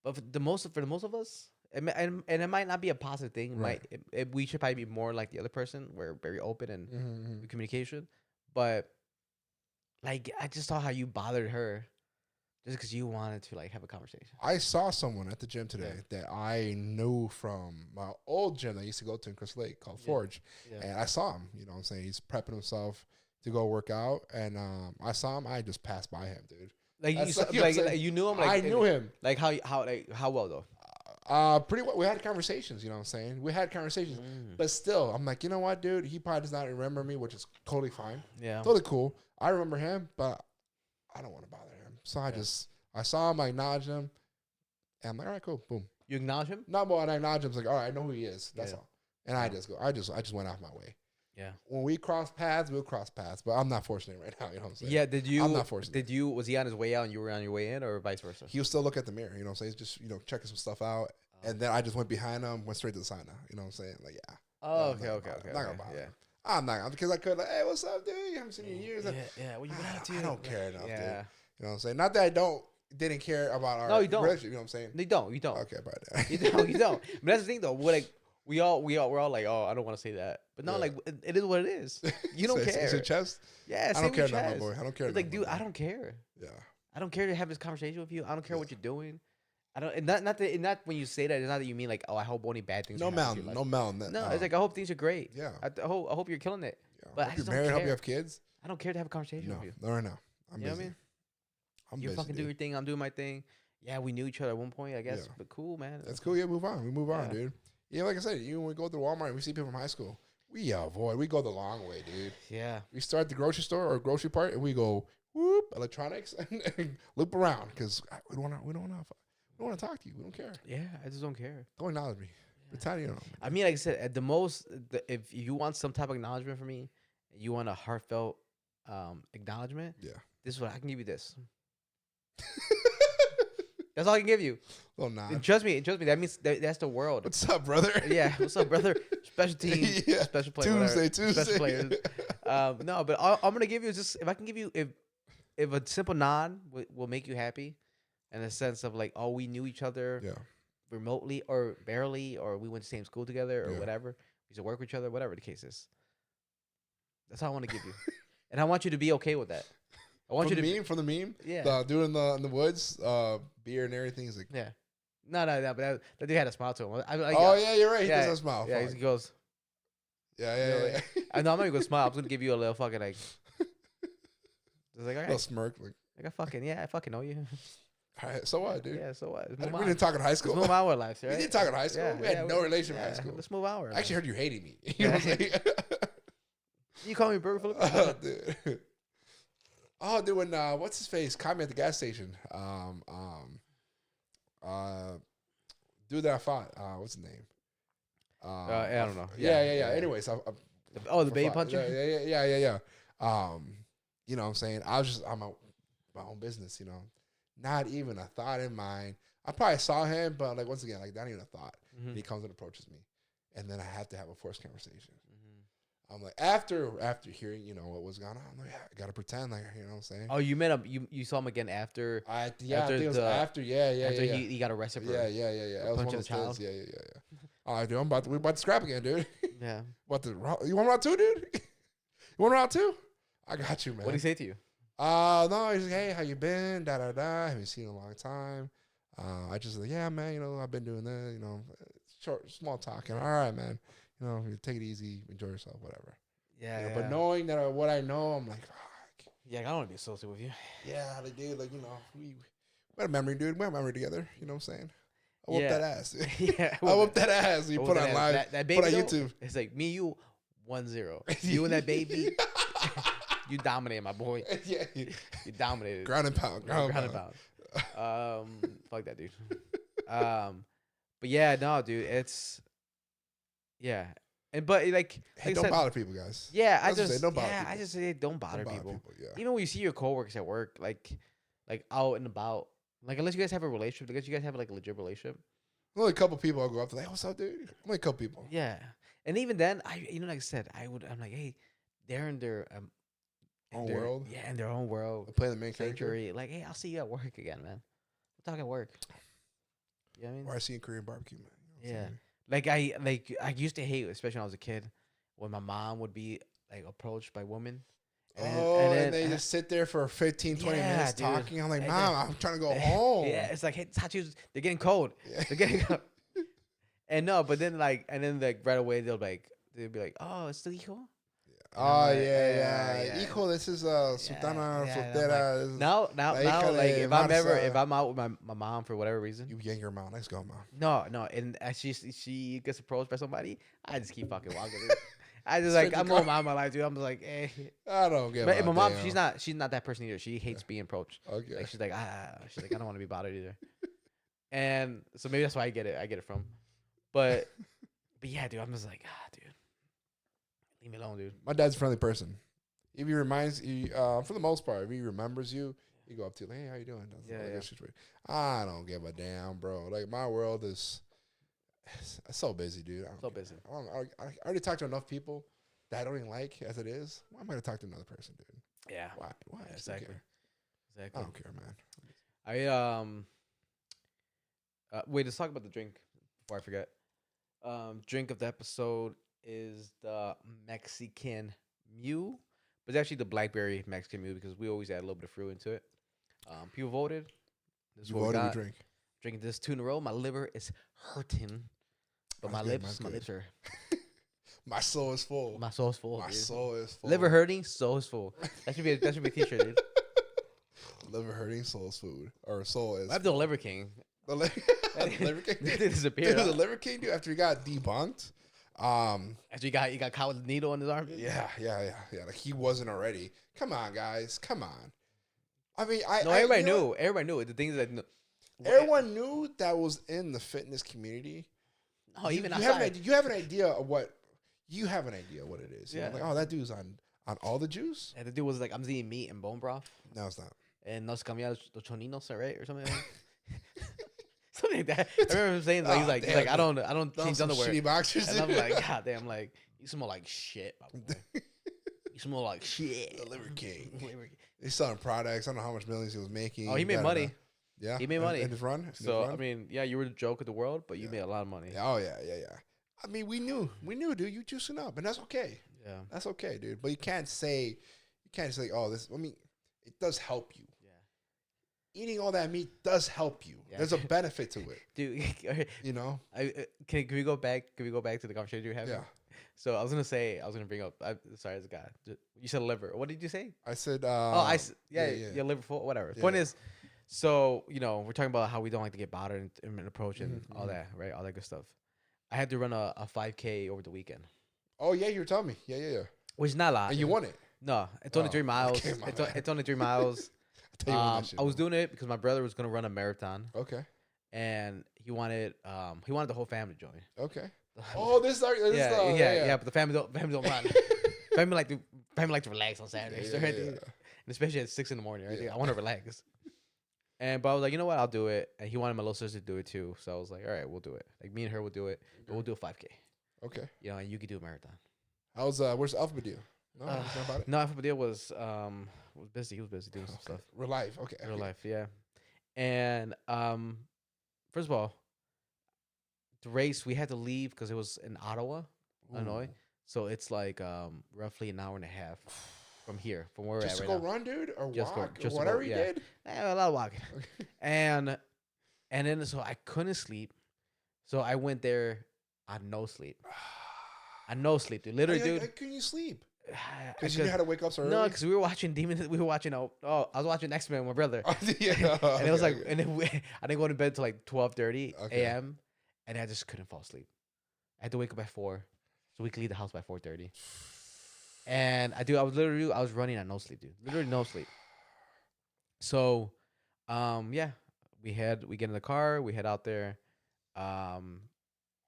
But for the most of us, and it might not be a positive thing. Right. We should probably be more like the other person. We're very open and Mm-hmm. with communication. But like I just saw how you bothered her just because you wanted to like have a conversation. I saw someone at the gym today that I knew from my old gym that I used to go to in Crystal Lake called Forge. Yeah. And I saw him, you know what I'm saying? He's prepping himself to go work out. And I saw him. I just passed by him, dude. Like That's you, saw, like, you know what I'm like saying? you knew him. Like I knew him. Like how well though? Pretty well. We had conversations, you know what I'm saying? We had conversations. Mm. But still, I'm like, you know what, dude? He probably does not remember me, which is totally fine. Yeah. Totally cool. I remember him, but I don't want to bother him. So I saw him, I acknowledged him, and I'm like, all right, cool, boom. You acknowledge him? Not more, and I acknowledge him. It's like, all right, I know who he is. That's Yeah. all. And I just went off my way. Yeah. When we cross paths, we'll cross paths, but I'm not forcing it right now. You know what I'm saying? Yeah. Did you? I'm not forcing it. Was he on his way out and you were on your way in, or vice versa? He'll still look at the mirror. You know what I'm saying? He's just checking some stuff out, and then I just went behind him, went straight to the sauna. You know what I'm saying? Like, yeah. Oh, Yeah, okay. I'm not gonna bother Yeah. him. I'm not because I could like, hey, what's up, dude? You haven't seen you in years. Yeah. What you been up to? I don't care enough, dude. Yeah. You know what I'm saying? Not that I didn't care about our No, you don't. relationship. You know what I'm saying? You don't. Okay, but You don't. But that's the thing, though. We're all like, oh, I don't want to say that, but no, Yeah. like it is what it is. You don't care. It's your chest. Yeah, I don't care enough, my boy. I don't care. It's like, enough, dude, my I boy. don't care. Yeah. I don't care to have this conversation with you. I don't care what you're doing. I don't. And not when you say that. It's not that you mean like, oh, I hope only bad things. No happen to mountain. your No life. mountain. No, it's like I hope things are great. Yeah. I hope you're killing it. Yeah. But I Hope just you're don't married. Hope care. you have kids. I don't care to have a conversation No, with you. no, right now. I'm You know busy. what I mean? I'm You busy. fucking do your Dude. thing. I'm doing my thing. Yeah, we knew each other at one point, I guess. Yeah. But cool, man. That's cool. Yeah, move on. We move on, Yeah. dude. Yeah, like I said, when we go to Walmart and we see people from high school, we avoid. We go the long way, dude. Yeah. We start at the grocery store or grocery part, and we go whoop electronics and loop around because we don't want to talk to you. We don't care. Yeah, I just don't care. Don't acknowledge me. Pretend you know. I mean, like I said, at the most, if you want some type of acknowledgement from me, you want a heartfelt acknowledgement. Yeah. This is what I can give you. This. That's all I can give you. Well, nah. And trust me. That means that's the world. What's up, brother? Yeah. What's up, brother? Special team. Yeah. Special player. Tuesday. Special players. No, but all I'm gonna give you is just if I can give you if a simple nod will make you happy, in a sense of like, oh, we knew each other Yeah. remotely or barely, or we went to the same school together or Yeah. whatever. We used to work with each other, whatever the case is. That's all I want to give you, and I want you to be okay with that. I want you to From the meme. Yeah. The dude in the woods, beer and everything. He's like, Yeah. No, but that dude had a smile to him. oh yeah, you're right. He yeah, does have a smile. Yeah, Fuck. he goes. Yeah. I know I'm not even gonna smile. I'm just gonna give you a little fucking like. It's like, all Little right, smirk. Like, I fucking know you. all right, so what, dude? Yeah, so what? Let's We move on. didn't talk in high school. Let's move on with life, We right? didn't talk in high school. We had no relation in high school. Let's move on. I actually heard you hating me. You know what I'm saying? You call me Burger Philip? Oh, dude. Oh, dude, when what's his face caught me at the gas station. Dude that I fought. What's his name? I don't know. Yeah. Yeah. Anyways, The baby puncher? Yeah. You know what I'm saying? I was just on my own business, you know. Not even a thought in mind. I probably saw him, but like once again, like not even a thought. Mhm. He comes and approaches me. And then I have to have a forced conversation. I'm like, after hearing, what was going on, I'm like, I gotta pretend like, you know what I'm saying? Oh, you met him. You saw him again after. I think it was after. Yeah. He got arrested for. Yeah. That was one of punching those a child? things. Yeah. All right, dude, we're about to scrap again, dude. Yeah. You want round two, dude? You want round two? I got you, man. What did he say to you? No, he's like, hey, how you been? Haven't seen you in a long time. I just like, yeah, man, I've been doing this, small talking. All right, man. You take it easy, enjoy yourself, whatever. Yeah. But knowing that what I know, I'm like, fuck. Yeah, I don't want to be associated with you. Yeah, like, dude, like, We had a memory, dude. We had a memory together. You know what I'm saying? I whooped that ass. Yeah, I whooped that ass. You put on live. That baby put on YouTube. It's like me, you, 1-0. You and that baby, you dominated, my boy. Yeah, you dominated. Ground and pound. Ground and pound. Fuck that dude. But yeah, no, dude, it's but like Hey, I don't said, bother people, guys. Yeah, I just say don't bother people. Yeah. Even when you see your coworkers at work, like out and about, like unless you guys have a relationship, unless you guys have like a legit relationship. Only a couple people I'll go up to, like, hey, what's up, dude? Only a couple people. Yeah, and even then, like I said, I'm like, hey, they're in their own world. Yeah, in their own world. They play the main character. Like, hey, I'll see you at work again, man. We'll talk at work. You know what I mean? Or I see in Korean barbecue, man. You know I used to hate, especially when I was a kid, when my mom would be like approached by women. And they just sit there for 15, 20 minutes talking. I'm like, Mom, I'm trying to go home. Yeah, it's like, hey, tachos, they're getting cold. Yeah. They're getting cold. And no, but then like right away they'll be like, oh, it's the hijo. Oh like, yeah. Hijo, this is sultana soltera. Like, now, like if I'm out with my mom for whatever reason, you yank your mom. Let's go, Mom. No, and as she gets approached by somebody, I just keep fucking walking. I just like I'm on my life, dude. I'm just like, eh. I don't get. But my mom, she's not that person either. She hates being approached. Okay. Like she's like I don't want to be bothered either. And so maybe that's why I get it from. But yeah, dude, I'm just like, dude, leave me alone, dude. My dad's a friendly person. If he reminds you, for the most part, if he remembers you, you go up to you, like, hey, how you doing? I don't give a damn, bro. Like my world is. I'm so busy, dude. Busy. I already talked to enough people that I don't even like as it is. Why am I going to talk to another person, dude? Yeah. Why? Yeah, exactly. I don't care, man. Wait, let's talk about the drink before I forget. Drink of the episode is the Mexican Mule, but it's actually the Blackberry Mexican Mule because we always add a little bit of fruit into it. People voted. This is what we got. Drinking this 2 in a row. My liver is hurting. But my lips are. My soul is full. My soul is full. My soul is full. Liver hurting, soul is full. That should be a t-shirt, dude. Liver hurting, soul is food. Or soul is. I have the Liver King. The Liver King Dude disappeared. Dude, the Liver King, dude, after he got debunked. After he got caught with a needle in his arm. Yeah. Like he wasn't already. Come on, guys. Come on. I mean, everybody knew. Everybody knew it. The things that. Everyone knew that was in the fitness community. Oh, you have an idea of what it is. Yeah. Like, oh, that dude's on all the juice. And the dude was like, I'm eating meat and bone broth. No, it's not. And nos cambiamos los choninos, right, or something like that. Something like that. I remember him saying like, he's like, I don't change underwear. Shitty boxers. And I'm like, God damn, like you smell like shit, my boy. You smell like shit. The Liver King. He's selling products. I don't know how much millions he was making. Oh, he made money. Yeah, he made money in his run. I mean, yeah, you were the joke of the world, but you made a lot of money. Oh yeah. I mean, we knew, dude. You juicing up, and that's okay. Yeah, that's okay, dude. But you can't say, oh, this. I mean, it does help you. Yeah, eating all that meat does help you. Yeah. There's a benefit to it, dude. You know. Can we go back? Can we go back to the conversation you were having? Yeah. So I was gonna bring up. Sorry, as a guy, you said liver. What did you say? I said. Yeah, liver full. Whatever. Yeah. Point is. So, we're talking about how we don't like to get bothered and approach and all that, right? All that good stuff. I had to run a 5K over the weekend. Oh, yeah, you were telling me. Yeah. Which is not a lot. And you won it. No, it's only 3 miles. Okay, it's only 3 miles. I was doing it because my brother was going to run a marathon. Okay. And he wanted the whole family to join. Okay. Oh, this is but the family don't run. family like to relax on Saturdays. Yeah. And especially at 6 in the morning, right? Yeah. I want to relax. But I was like, you know what? I'll do it. And he wanted my little sister to do it too. So I was like, all right, we'll do it. Like me and her will do it. But we'll do a 5K. Okay. And you could do a marathon. Where's Alpha Deal? No, not about it. No, Alpha Deal was busy. He was busy doing some stuff. Real life. Okay. Real life, yeah. And first of all, the race we had to leave because it was in Ottawa, Illinois. So it's like roughly an hour and a half. From here, from where we're at right now. Just to go run, dude, or just walk, or whatever you did. A lot of walking. And then so I couldn't sleep, so I went there on no sleep. On no sleep, dude. Literally, dude. How couldn't you sleep? Because you knew how to wake up so early? No, because we were watching Demon. We were watching. I was watching X-Men with my brother. Yeah. And it was like, and then I didn't go to bed till like 12:30 a.m. And I just couldn't fall asleep. I had to wake up at 4, so we could leave the house by 4:30. And I was running on no sleep, dude. Literally no sleep. So, yeah, we get in the car, we head out there, and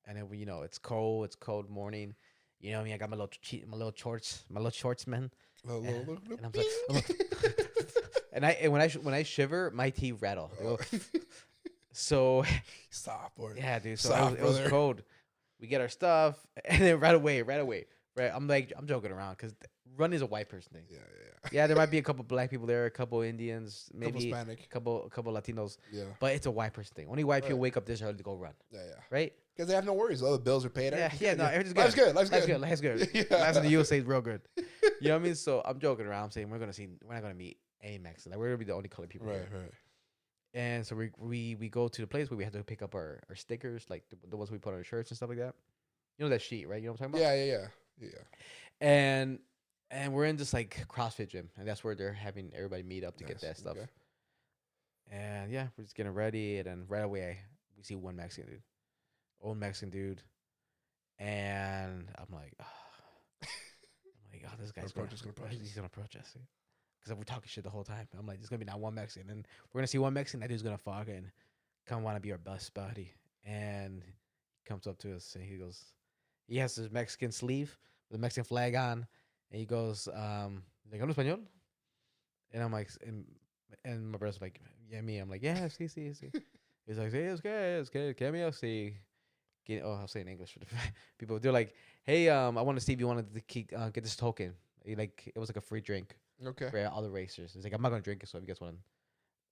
then it's cold morning. You know me, I got my little shorts, man. And I'm like, and when I shiver, my teeth rattle. So softboard. Yeah, dude. So it was cold. We get our stuff, and then right away. Right, I'm joking around because run is a white person thing. Yeah, there might be a couple black people there, a couple Indians, maybe a couple Latinos. Yeah, but it's a white person thing. Only white people wake up this early to go run. Yeah. Right? Because they have no worries. All the bills are paid. Yeah, no, everything's good. Life's good. Yeah. Life in the USA is real good. You know what I mean? So I'm joking around. I'm saying we're not gonna meet any Mexicans. Like we're gonna be the only colored people. Right. And so we go to the place where we have to pick up our stickers, like the ones we put on our shirts and stuff like that. You know that sheet, right? You know what I'm talking about? Yeah. And we're in this like CrossFit gym, and that's where they're having everybody meet up to get that stuff. Okay. And yeah, we're just getting ready, and then right away we see one old Mexican dude, and I'm like, this guy's gonna approach us. Because we're talking shit the whole time. I'm like, there's gonna be not one Mexican, and we're gonna see one Mexican. That dude's gonna fucking come want to be our best buddy, and he comes up to us and he has his Mexican sleeve with a Mexican flag on. And he goes, like, ¿hablo español? And I'm like, and my brother's like, yeah, me. I'm like, yeah, sí. He's like, sí, es que me sí. I'll say in English for the people. They're like, hey, I want to see if you wanted to get this token. Like, it was like a free drink. Okay. For all the racers. He's like, I'm not gonna drink it, so if you guys want.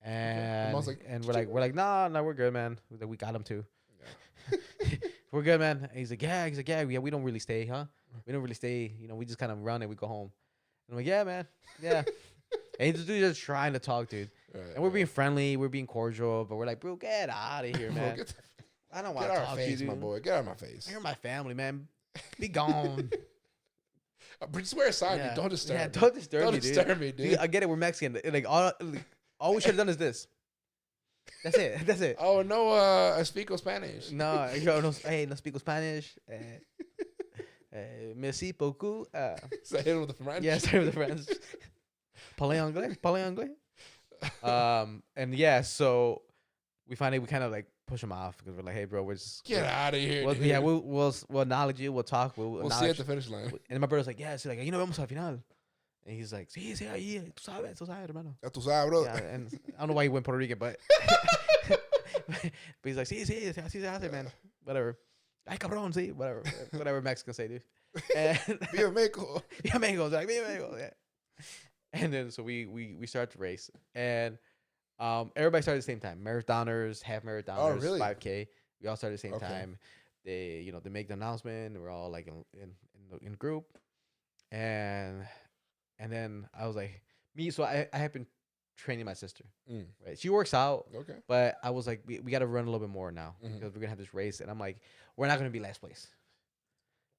And we're like, nah, we're good, man. We got him too. Yeah. We're good, man. And he's like, yeah, we don't really stay, huh? We don't really stay. We just kind of run and we go home. And I'm like, yeah, man, yeah. And he's just trying to talk, dude. Right, and we're being friendly, we're being cordial, but we're like, bro, get out of here, man. I don't want to talk to you, dude. My boy. Get out of my face. You're my family, man. Be gone. But just wear a sign. Yeah. Don't disturb me. Yeah, don't disturb me, dude. I get it. We're Mexican. Like all we should have done is this. That's it. Oh, no, I speak Spanish. No, no speak Spanish. Merci beaucoup. Say it with the French. Yeah, say it with the French. Parlez anglais. And yeah, so we kind of like push him off because we're like, hey, bro, we're just get out of here. We'll acknowledge you. We'll talk. We'll see you at the finish line. And my brother's like, yeah, so like, vamos al final. And he's like, sí, ahí, tú sabes, hermano. Ya tú sabes, bro. Yeah, and I don't know why he went Puerto Rican, but he's like, sí, así se hace, man. Whatever. Ay, cabrón, sí, whatever Mexicans say, dude. And Viva Mexico. Viva Mexico, like Viva Mexico, yeah. And then so we start the race, and everybody started at the same time. Marathoners, half marathoners, 5K. We all started at the same time. They make the announcement. We're all like in group, and then I was like, so I have been training my sister. Right, she works out. Okay, but I was like, we got to run a little bit more now because we're gonna have this race, and I'm like, we're not gonna be last place.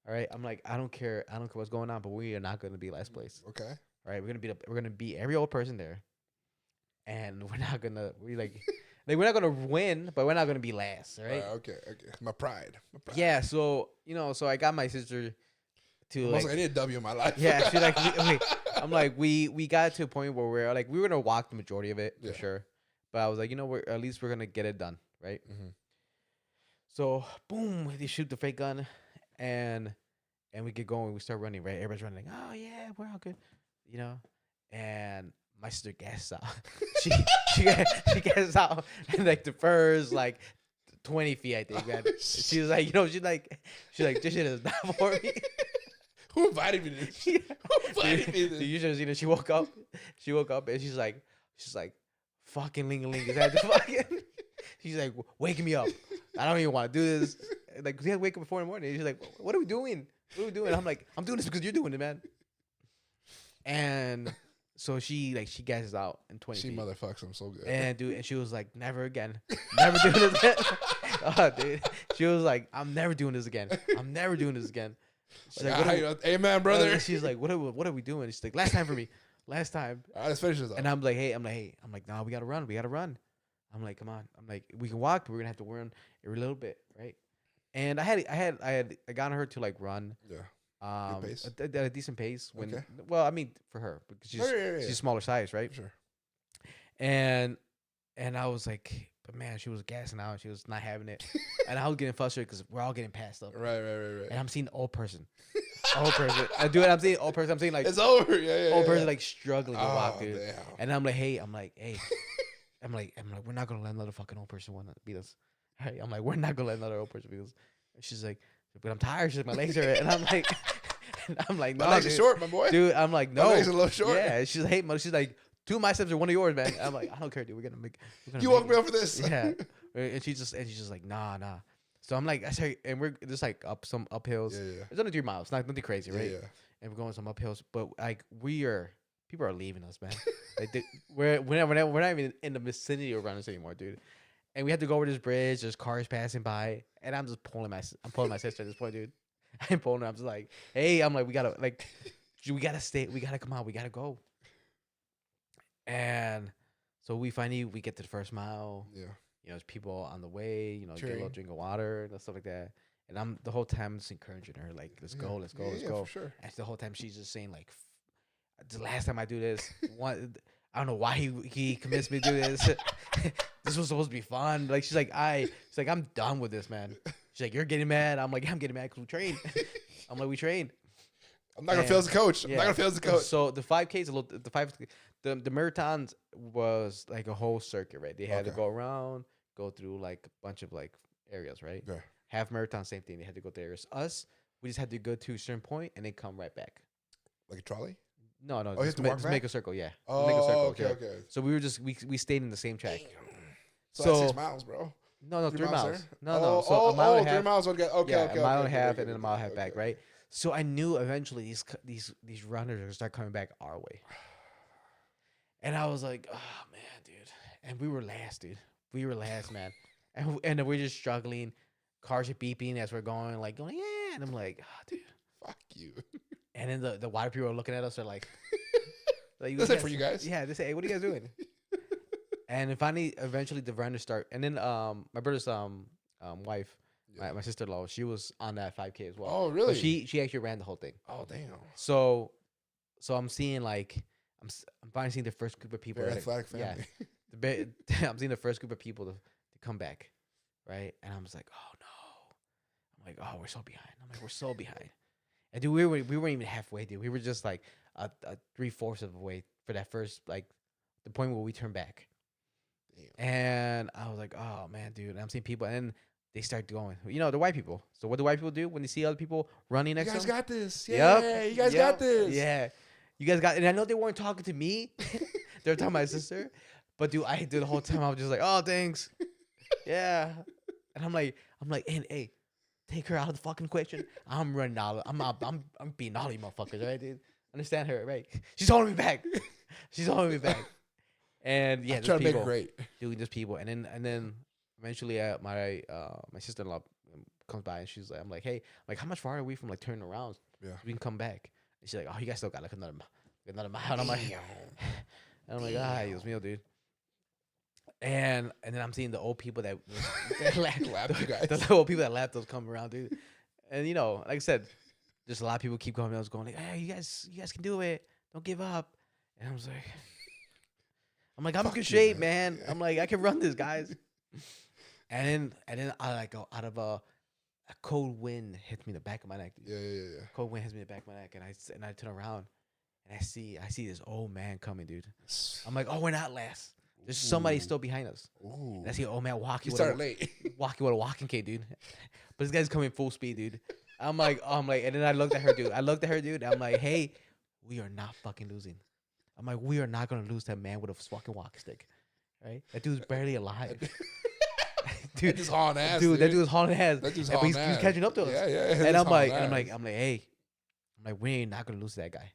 All right, I'm like, I don't care what's going on, but we are not gonna be last place. Okay, all right, we're gonna beat every old person there, and we're not gonna we're not gonna win, but we're not gonna be last. All right. Okay. My pride. Yeah. So so I got my sister to almost like I need a W in my life. Yeah. She I'm like we got to a point where we're like we were gonna walk the majority of it for sure, but I was like at least we're gonna get it done, right? Mm-hmm. So boom, they shoot the fake gun, and we get going. We start running, right? Everybody's running. Like, oh yeah, we're all good, And my sister gasses out. she gasses out, and like the first 20 feet, I think, man. She was like, she's like, this shit is not for me. Who invited me to this? Yeah. Who invited me to this? You should have seen it. She woke up, and she's like, fucking ling-a-ling. She's like, waking me up. I don't even want to do this. Like, we had to wake up at 4 a.m. She's like, what are we doing? I'm like, I'm doing this because you're doing it, man. And so she gasses out in 20 feet. She motherfucks him so good. And she was like, never again. Never doing this again. Oh, dude. She was like, I'm never doing this again. She's like, amen, brother. She's like, what are we doing? She's like, last time for me. Last time. All right, let's finish this up. And I'm like, nah, we gotta run. I'm like, come on. I'm like, we can walk, but we're gonna have to run a little bit, right? And I had gotten her to like run. Yeah. At a decent pace. Okay. Well, I mean, for her because she's smaller size, right? Sure. And I was like, but man, she was gassing out. She was not having it, and I was getting frustrated because we're all getting passed up. Right. And I'm seeing old person. Dude, I'm seeing old person. I'm seeing like it's over. Yeah. Old person like struggling to walk, dude. Damn. And I'm like, hey. I'm like, we're not gonna let another fucking old person want to beat us. Right? I'm like, we're not gonna let another old person beat us. And she's like, but I'm tired. She's like, my legs are. And I'm like, no, my legs are short, my boy. Dude, I'm like, no. My legs are a little short. Yeah. She's like, hey, mother. She's like, 2 of my steps are one of yours, man. I'm like, I don't care, dude. We're gonna make. You woke me up for this. Yeah. And she's just like, nah. So I'm like, I say, and we're just like up some uphills. Yeah. It's only 3 miles, nothing crazy, right? Yeah. And we're going some uphills, but like people are leaving us, man. Like we're not even in the vicinity of runners anymore, dude. And we had to go over this bridge. There's cars passing by, and I'm just pulling my sister at this point, dude. I'm pulling her. I'm just like, hey, I'm like, we gotta stay. We gotta come out. We gotta go. And so we get to the first mile. Yeah. You know, there's people on the way. You know, get a Cheering. little drink of water and stuff like that. And I'm the whole time just encouraging her, like, let's go. Yeah, For sure. And the whole time she's just saying, like, the last time I do this, I don't know why he convinced me to do this. This was supposed to be fun. Like she's like, I'm done with this, man. She's like, you're getting mad. I'm like, I'm getting mad because we trained. I'm like, we trained. I'm not gonna fail as a coach. I'm not gonna fail as a coach. So the 5Ks, the marathons was like a whole circuit, right? They had to go around, go through like a bunch of like areas, right? Yeah. Half marathon, same thing. They had to go to areas. Us, we just had to go to a certain point and then come right back. Like a trolley? No. Oh, you have to walk back? Make a circle, yeah. Oh, make a circle, okay. So we were just we stayed in the same track. So that's 6 miles, bro. No, 3 miles. There? No. So a mile and a half. 3 miles. Okay. A mile and a half, and then a mile and a half back, right? So I knew eventually these runners are gonna start coming back our way. And I was like, oh man, dude. And we were last, dude. We were last, man. And we're just struggling. Cars are beeping as we're going, yeah. And I'm like, oh, dude. Fuck you. And then the water people are looking at us. They're like that's it for you guys. Yeah, they say, hey, what are you guys doing? And then finally, eventually, the runners start. And then my brother's wife, my sister-in-law, she was on that 5K as well. Oh, really? So she actually ran the whole thing. Oh, damn. So I'm seeing I'm finally seeing the first group of people. Very athletic family. Yeah, I'm seeing the first group of people to come back, right? And I'm just like, oh no. I'm like, oh, we're so behind. I'm like, we're so behind. And dude, we weren't even halfway, dude. We were just like a 3/4 of the way for that first, like the point where we turned back. Damn. And I was like, oh man, dude. And I'm seeing people, and then they start going. You know, the white people. So what do white people do when they see other people running next to them? You guys got this. Yeah, you guys got this. Yeah. You guys got, and I know they weren't talking to me. They were talking to my sister. But dude, the whole time I was just like, oh, thanks. Yeah. And I'm like, hey, take her out of the fucking question. I'm running out. I'm beating all you motherfuckers, right, dude? Understand her, right? She's holding me back. And yeah, trying to make it great. Dude, there's people, and then eventually, my sister-in-law comes by, and she's like, I'm like, hey, how much farther are we from like turning around? Yeah, we can come back. And she's like, oh, you guys still got like another mile. And I'm like, Dios mío, dude. And then I'm seeing the old people that laughed you guys. The old people that laughed those come around, dude. And you know, like I said, just a lot of people keep coming. I was going like, hey, you guys can do it. Don't give up. And I was like, I'm in good shape, man. Yeah. I'm like, I can run this, guys. And then I like go out of a cold wind hits me in the back of my neck. Dude. Yeah. Cold wind hits me in the back of my neck, and I turn around and I see this old man coming, dude. I'm like, oh, we're not last. There's somebody still behind us. Ooh. And I see an old man walking. You started late. Walking with a walking cane, dude. But this guy's coming full speed, dude. I'm like, and then I looked at her, dude. And I'm like, hey, we are not fucking losing. I'm like, we are not gonna lose that man with a fucking walking stick, right? That dude's barely alive. Dude, that dude's hauling ass. Dude, that dude's hauling ass. That dude's hauling ass. He's catching up to us. Yeah. And I'm like, hey, we ain't not gonna lose to that guy.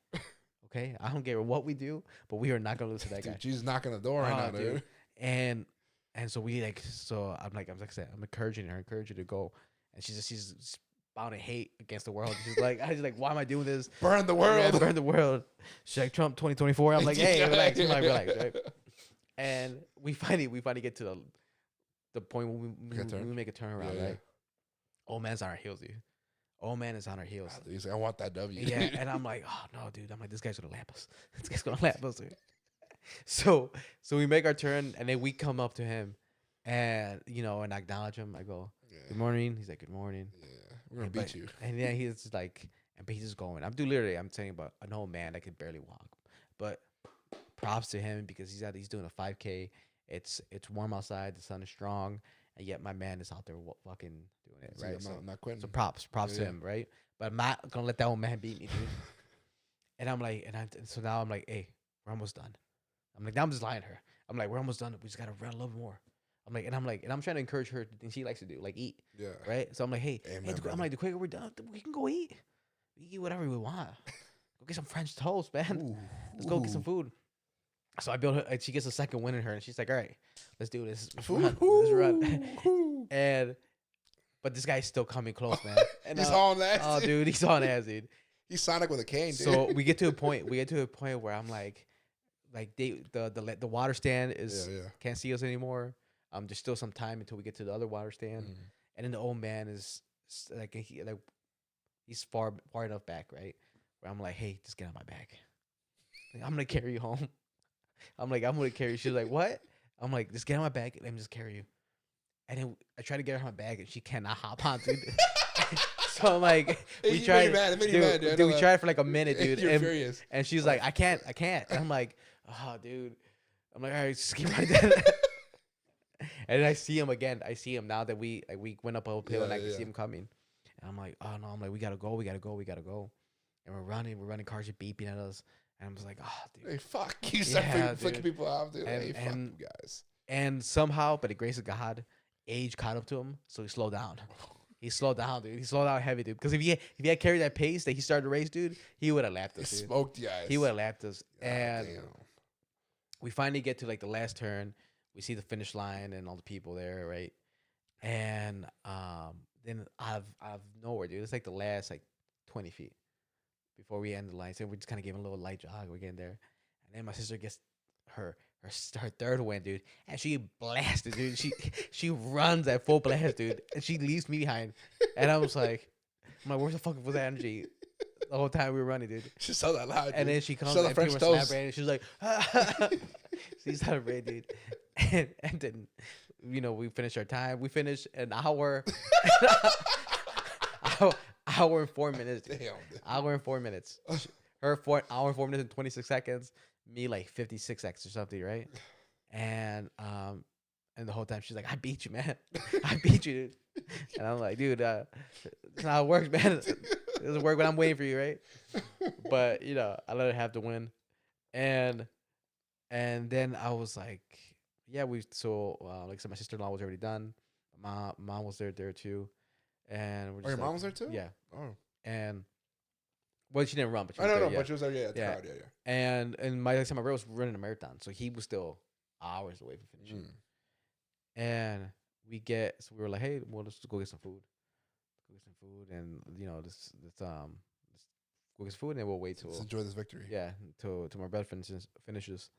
Okay, I don't care what we do, but we are not gonna lose to that guy. Jesus knocking the door right now, dude. And so we I'm like I said, I'm encouraging her to go, and she's bound in hate against the world. She's like, I was like, why am I doing this? Burn the world. Yeah, burn the world. She's like, Trump 2024. I'm like, hey, relax. I'm like, relax, right? And we finally get to the point when we make a turnaround, right? Old man's on our heels, dude. Old man is on our heels. He's like, I want that W. Yeah, and I'm like, oh no, dude. I'm like, this guy's gonna lap us. This guy's gonna lap us, dude. So we make our turn, and then we come up to him, and and I acknowledge him. I go, good morning. He's like, good morning. Yeah, we're gonna beat you. And then he's just like, but he's just going. I'm saying about an old man that can barely walk, but props to him because he's doing a 5K. It's warm outside. The sun is strong. And yet my man is out there fucking doing it, right? I'm not quitting. So props to him, right? But I'm not gonna let that old man beat me, dude. And I'm like, so now I'm like, hey, we're almost done. I'm like, now I'm just lying to her. I'm like, we're almost done. We just gotta run a little more. I'm trying to encourage her the things she likes to do, like eat. Yeah. Right. So I'm like, hey, I'm like, the quicker we're done, we can go eat. We can eat whatever we want. Go get some French toast, man. Let's go get some food. So I built her, and she gets a second win in her, and she's like, all right, let's do this. Let's run. But this guy's still coming close, man. And he's hauling ass. Oh, dude, he's hauling ass, dude. He's Sonic with a cane, dude. So we get to a point where I'm like the water stand is can't see us anymore. There's still some time until we get to the other water stand, and then the old man is like he's far enough back, right? Where I'm like, hey, just get on my back. Like, I'm gonna carry you home. I'm gonna carry you. She's like, what? I'm like, just get on my back and let me just carry you. And then I try to get her on my back and she cannot hop on, dude. So I'm like, we tried for like a minute, dude. And she's like, I can't. And I'm like, oh, dude. I'm like, all right, just keep right there. And then I see him again. I see him now that we went up a hill and I can see him coming. And I'm like, oh no, I'm like, we gotta go. And we're running, cars are beeping at us. And I'm just like, oh, dude. Hey, fuck. You start flicking people off, dude. Hey, fuck you guys. And somehow, by the grace of God, age caught up to him, so he slowed down. He slowed down, dude. He slowed down heavy, dude. Because if he had carried that pace that he started the race, dude, he would have lapped us, dude. Smoked you guys. He would have lapped us. And we finally get to, like, the last turn. We see the finish line and all the people there, right? And then out of nowhere, dude, it's like the last, 20 feet before we end the line. So we just kind of gave him a little light jog. We're getting there. And then my sister gets her third win, dude. And she blasted, dude. She runs at full blast, dude. And she leaves me behind. And I was like, where the fuck was that energy? The whole time we were running, dude. She saw that loud, dude. And then she comes and French toast. And she was like, she's celebrating, dude. And then, we finished our time. We finished an hour. Hour and 4 minutes. Dude. Damn. Hour and 4 minutes. Her hour and 4 minutes and 26 seconds. Me like 56 seconds or something, right? And the whole time she's like, I beat you, man. I beat you, dude. And I'm like, dude, that's not how it works, man. It doesn't work when I'm waiting for you, right? But I let her have the win. And then I was like, yeah, like I said, my sister-in-law was already done. My mom was there too. And we're just your mom was there too? Yeah. Oh. And she didn't run, but she was there, know, but she was there, at the crowd, And my brother was running a marathon, so he was still hours away from finishing. And we were like, hey, well, let's go get some food. And let's go get some food, and then we'll wait till let's enjoy this victory. Yeah, till my brother finishes.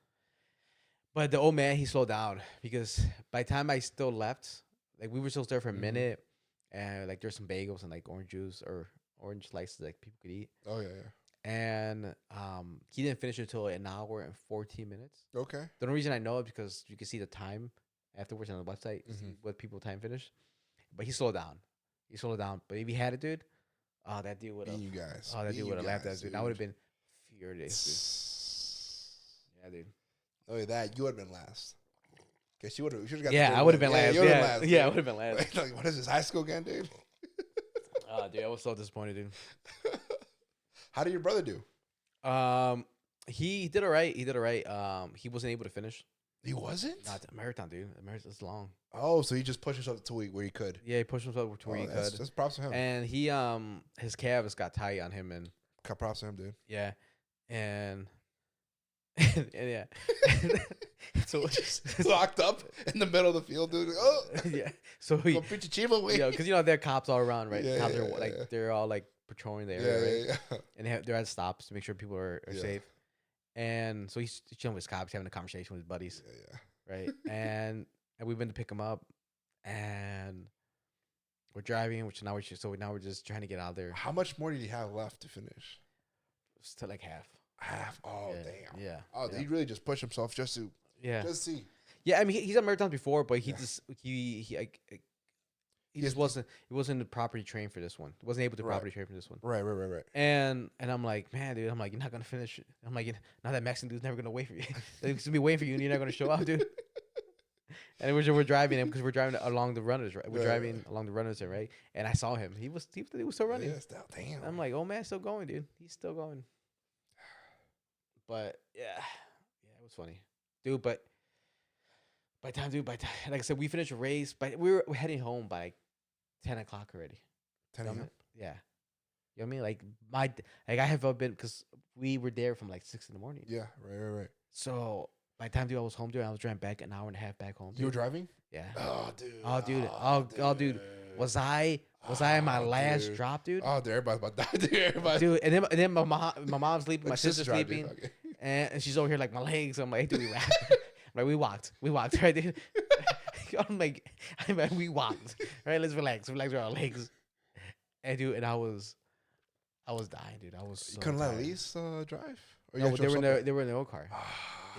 But the old man, he slowed down because by the time I still left, like we were still there for a minute, and like there's some bagels and like orange juice or orange slices that people could eat. Oh yeah. And he didn't finish it until an hour and 14 minutes. Okay. The only reason I know it because you can see the time afterwards on the website, what people time finished. But he slowed down. But if he had it, dude, that dude would have. You guys. Oh, that dude would have laughed at us, dude. I would have been furious, dude. Yeah, dude. Oh, that you would have been last. Guess you would have. Got. Yeah, I would have been last. Yeah, I would have been last. Like, what is this, high school again, dude? Oh, dude, I was so disappointed, dude. How did your brother do? He did all right. He wasn't able to finish. He wasn't? Not the marathon, dude. The marathon's long. Oh, so he just pushed himself to where he could. Yeah, he pushed himself to where he could. That's props to him. And he his calves got tight on him, and props to him, dude. Yeah, and and yeah. So just locked up in the middle of the field, dude. Oh, yeah. So he, because there are cops all around, right? Yeah, Cops yeah, are like yeah. they're all like patrolling the area, right? Yeah. And they're at stops to make sure people are Yeah. safe. And so he's chilling with his cops, having a conversation with his buddies, right? And we went to pick him up, and we're driving, which now we're just trying to get out there. How much more did he have left to finish? Still like half. Half. Oh, Yeah, damn. yeah. Oh, yeah. he really just pushed himself just to see. Yeah, I mean he's done marathons before, but he just wasn't the properly trained for this one. He wasn't able to properly train for this one. Right. And I'm like, man, dude, I'm like, you're not gonna finish it. I'm like, now that Mexican dude's never gonna wait for you. He's gonna be waiting for you, and you're not gonna show up, dude. And we're driving him because we're driving along the runners, right? We're driving along the runners, right? And I saw him. He was still running. Yeah, damn. I'm like, oh man, still going, dude. He's still going. But yeah, it was funny, dude. But by the time, like I said, we finished the race, but we're heading home by like 10 o'clock already. 10 a.m. Yeah. You know what I mean? Like I have been, because we were there from like 6 in the morning. Yeah, right. So by the time, dude, I was home, dude, I was driving back an hour and a half back home. Dude. You were driving? Yeah. Oh, dude. Dude. Was I in my last drop, dude? Oh, dude, everybody's about to die, dude. Everybody. Dude, and then my mom's sleeping, my sister's sleeping, okay. and she's over here like my legs. I'm like, hey, dude, we walked. Like we walked, right, dude. I'm like, we walked, right? Let's relax our legs. And dude, and I was dying, dude. I was so You couldn't tired. let Elise drive? Or No, they were in their own car.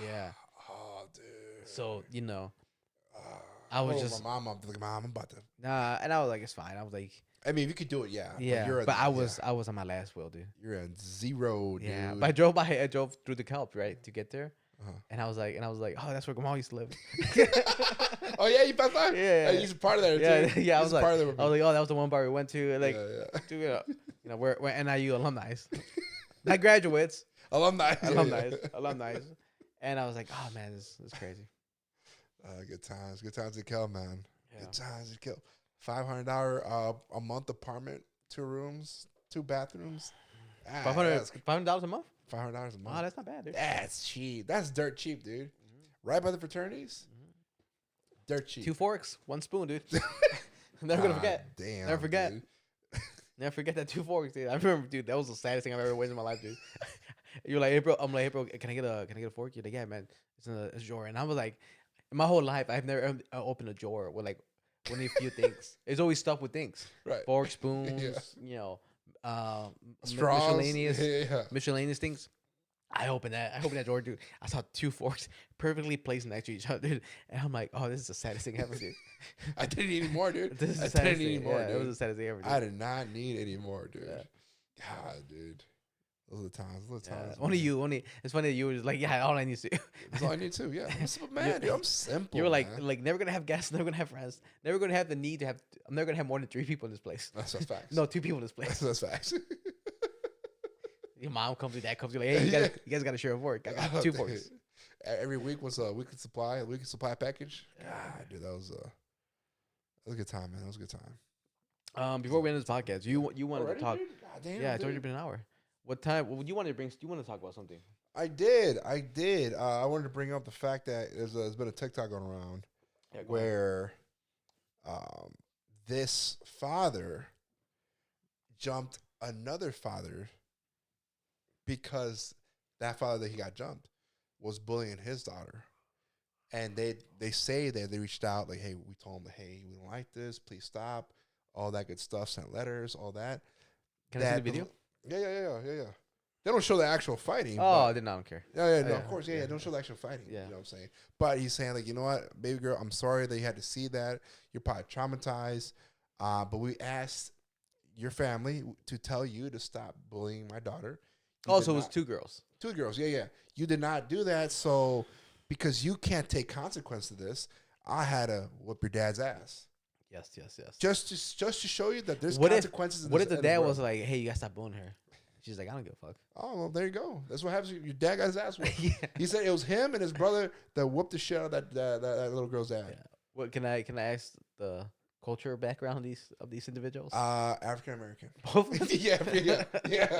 Yeah. Oh, dude. So I was just my mom. I'm like, Mom, I'm about to. nah, and I was like, it's fine. I was like, I mean, if you could do it, yeah. yeah. But I was on my last wheel, dude. You're at zero, dude. Yeah, but I drove through the kelp, right, to get there. And I was like, oh, that's where Grandma used to live. Oh yeah, you passed by. Yeah, he's a part of there too. Yeah. I was like, oh, that was the one bar we went to. Like, dude, we're NIU alumni, not graduates. Alumni. And I was like, oh man, this is crazy. Good times to kill, man. Yeah. Good times to kill. $500 a month apartment, 2 rooms, 2 bathrooms. $500 a month. $500 a month. Wow, that's not bad, dude. That's cheap. That's dirt cheap, dude. Right by the fraternities. Dirt cheap. 2 forks, 1 spoon, dude. Never gonna forget. Damn. Never forget. Dude. Never forget that 2 forks, dude. I remember, dude. That was the saddest thing I've ever wasted in my life, dude. You're like, hey, bro. I'm like, hey, bro. Can I get a fork? You're like, yeah, man. It's in a drawer. And I was like, in my whole life, I've never opened a drawer with like only a few things. It's always stuff with things. Right. Forks, spoons. Straws. Miscellaneous things. I opened that drawer, dude. I saw 2 forks perfectly placed next to each other, dude. And I'm like, oh, this is the saddest thing ever, dude. I didn't need any more, dude. This is I the didn't saddest need any thing. more, Yeah, dude. it was the saddest thing ever, dude. I did not need any more, dude. Yeah. God, dude. Those are the times. Yeah. Only it's funny that you were just like, yeah, all I need to do. That's all I need to. Yeah, I'm a simple man, dude. I'm simple. You were like man. never gonna have guests, never gonna have friends, never gonna have the need to have. I'm never gonna have more than 3 people in this place. That's facts. No, 2 people in this place. That's facts. Your mom comes, your dad comes, you're like, hey, you guys gotta share a fork. I got 2 forks. Every week was a weekly supply package. God, dude, that was a good time, man. That was a good time. Before we end this podcast, you wanted Already, to talk. dude? God damn, Yeah, it's dude. already been an hour. What time? What you wanted to bring? You want to talk about something? I did. I wanted to bring up the fact that there's been a TikTok going around where this father jumped another father because that father that he got jumped was bullying his daughter. And they say that they reached out like, hey, we told him, hey, we don't like this, please stop, all that good stuff, sent letters, all that. Can I see the video? Yeah. They don't show the actual fighting. Oh, then I don't care. Yeah, no, of course, yeah, don't show the actual fighting. Yeah. You know what I'm saying? But he's saying, like, you know what, baby girl, I'm sorry that you had to see that. You're probably traumatized. But we asked your family to tell you to stop bullying my daughter. So it was 2 girls. 2 girls, yeah. You did not do that, so because you can't take consequence of this, I had to whoop your dad's ass. Yes. Just to show you that there's What consequences. if the dad was like, hey, you gotta stop bullying her? She's like, I don't give a fuck. Oh, well, there you go. That's what happens. Your dad got his ass whooped. Yeah. He said it was him and his brother that whooped the shit out of that little girl's ass. Yeah. What can I ask the culture background of these individuals? African American. Both of them? yeah.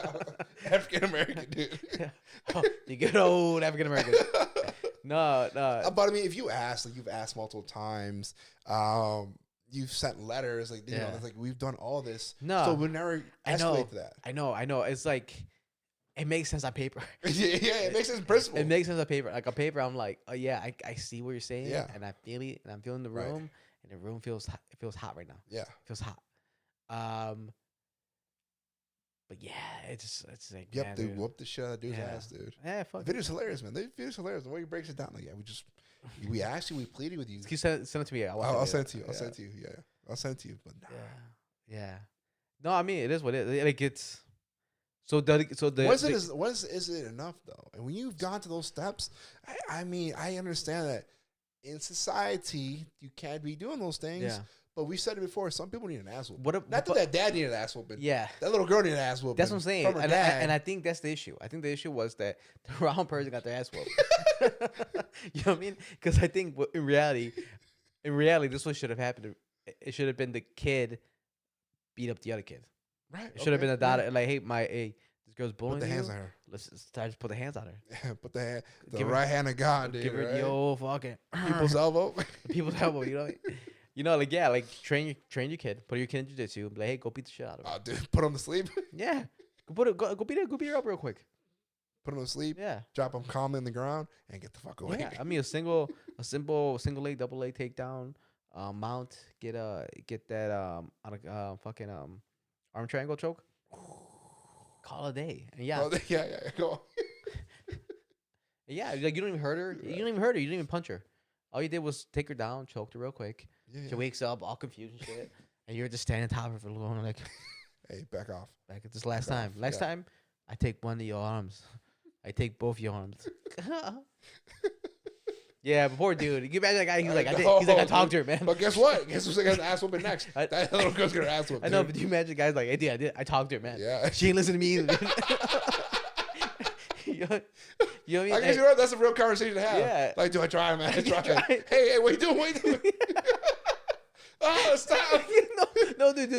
African American, dude. Yeah. Oh, the good old African American. No. But I mean, if you ask, like you've asked multiple times, you've sent letters, like you know, it's like we've done all this. No, so we never escalate to that. I know. It's like it makes sense on paper. yeah, it makes sense in principle. It makes sense on paper. Like on paper, I'm like, oh yeah, I see what you're saying, and I feel it, and I'm feeling the room, and the room feels hot. It feels hot right now. Yeah, it feels hot. But yeah, it's like yep, they whooped the shit out of dude's ass, dude. Yeah, fuck. The video's hilarious, man. The video's hilarious. The way he breaks it down, like we asked you, we pleaded with you. Can you send it to me? I'll send it to you. I'll send it to you. Yeah, I'll send it to you. But nah. Yeah. No, I mean it is what it is. Like it's so once is it enough though? And when you've gone to those steps, I mean I understand that in society you can't be doing those things. Yeah. But we said it before. Some people need an ass whooping. Not that dad needed an ass whooping. Yeah, that little girl needed an ass whooping. That's what I'm saying. And I think that's the issue. I think the issue was that the wrong person got their ass whooped. You know what I mean? Because I think in reality, this what should have happened. It should have been the kid beat up the other kid. Right. It should have been the daughter. Like, hey, this girl's bullying put the you. hands on her. Let's just put the hands on her. Yeah, put the right hand of God, dude. Give her the old fucking people's elbow. People's elbow. You know what I mean? You know, like like train your kid, put your kid in jiu-jitsu, be like, hey, go beat the shit out of her. Oh, dude, put him to sleep. Yeah, go beat her up real quick. Put him to sleep. Yeah, drop him calmly on the ground and get the fuck away. Yeah, I mean a simple single leg, double leg takedown, mount, get that on a fucking arm triangle choke. Call it a day. And yeah, go. Yeah, like you don't even hurt her. You don't even hurt her. You didn't even punch her. All you did was take her down, choked her real quick. Yeah. She wakes up all confused and shit, and you're just standing on top of her, going like, "Hey, back off." Back at this last time. Next time, I take one of your arms. I take both your arms. Yeah, but poor dude. You can imagine that guy. He's like, I talked to her, man. But guess what? Guess who's gonna get an ass whooping next? That little girl's gonna ass whoop. I know, but do you imagine guys like, hey, I talked to her, man. Yeah. She ain't listen to me either. You know what I mean? I guess you know that's a real conversation to have. Yeah. Like, do I try, man? I try. Hey, what you doing? Oh, stop! No, dude,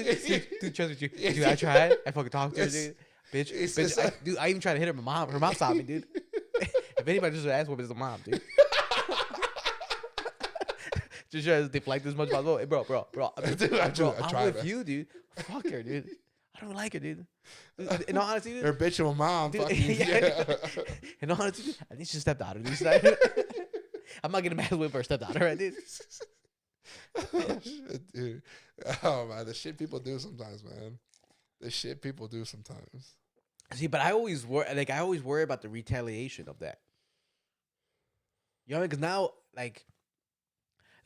trust me, dude. I tried. I fucking talked to her, dude. Bitch, I even tried to hit her. Her mom stopped me, dude. If anybody just asked what is the mom, dude. Just try to deflect as much as possible. Hey, bro. Dude, I tried. I'm with you, dude. Fuck her, dude. I don't like her, dude. In all honesty, dude. Her bitch and my mom. Dude, In all honesty, dude, I think she's stepdaughter, dude. I'm not getting mad with her stepdaughter, right, dude? Oh, shit, dude. Oh, man. The shit people do sometimes, man. The shit people do sometimes. See, but I always worry about the retaliation of that. You know what I mean? Because now, like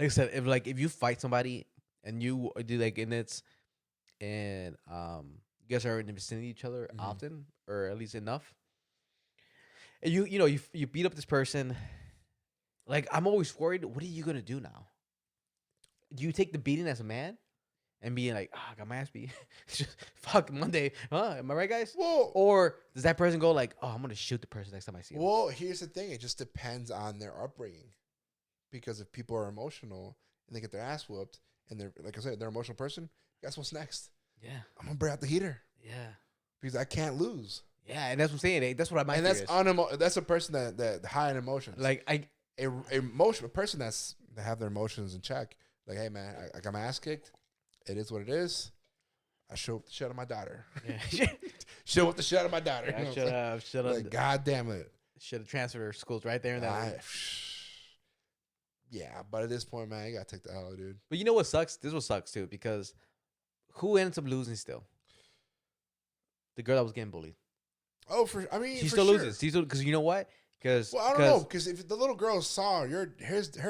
I said, if you fight somebody and you do you guys are in the vicinity of each other often, or at least enough, and you beat up this person, like I'm always worried. What are you gonna do now? Do you take the beating as a man and being like, I got my ass beat, just fuck Monday, huh? Am I right, guys? Whoa. Or does that person go like, I'm gonna shoot the person next time I see him? Well, here's the thing. It just depends on their upbringing, because if people are emotional and they get their ass whooped and they're, like I said, they're an emotional person, guess what's next? Yeah, I'm gonna bring out the heater. Yeah, because I can't lose. Yeah, and that's what I'm saying. That's what I might. And that's a person that high in emotions. Like a person that have their emotions in check. Like, hey man, I got my ass kicked. It is what it is. I show up the shit on my daughter. Yeah. Show up the shit on my daughter. Yeah, should have. Like, God damn it. Should have transferred her schools right there and that. Yeah, but at this point, man, you gotta take the L, dude. But you know what sucks? This is what sucks too, because who ends up losing still? The girl that was getting bullied. Oh, she still loses. Because you know what? Because I don't know. Because if the little girl saw her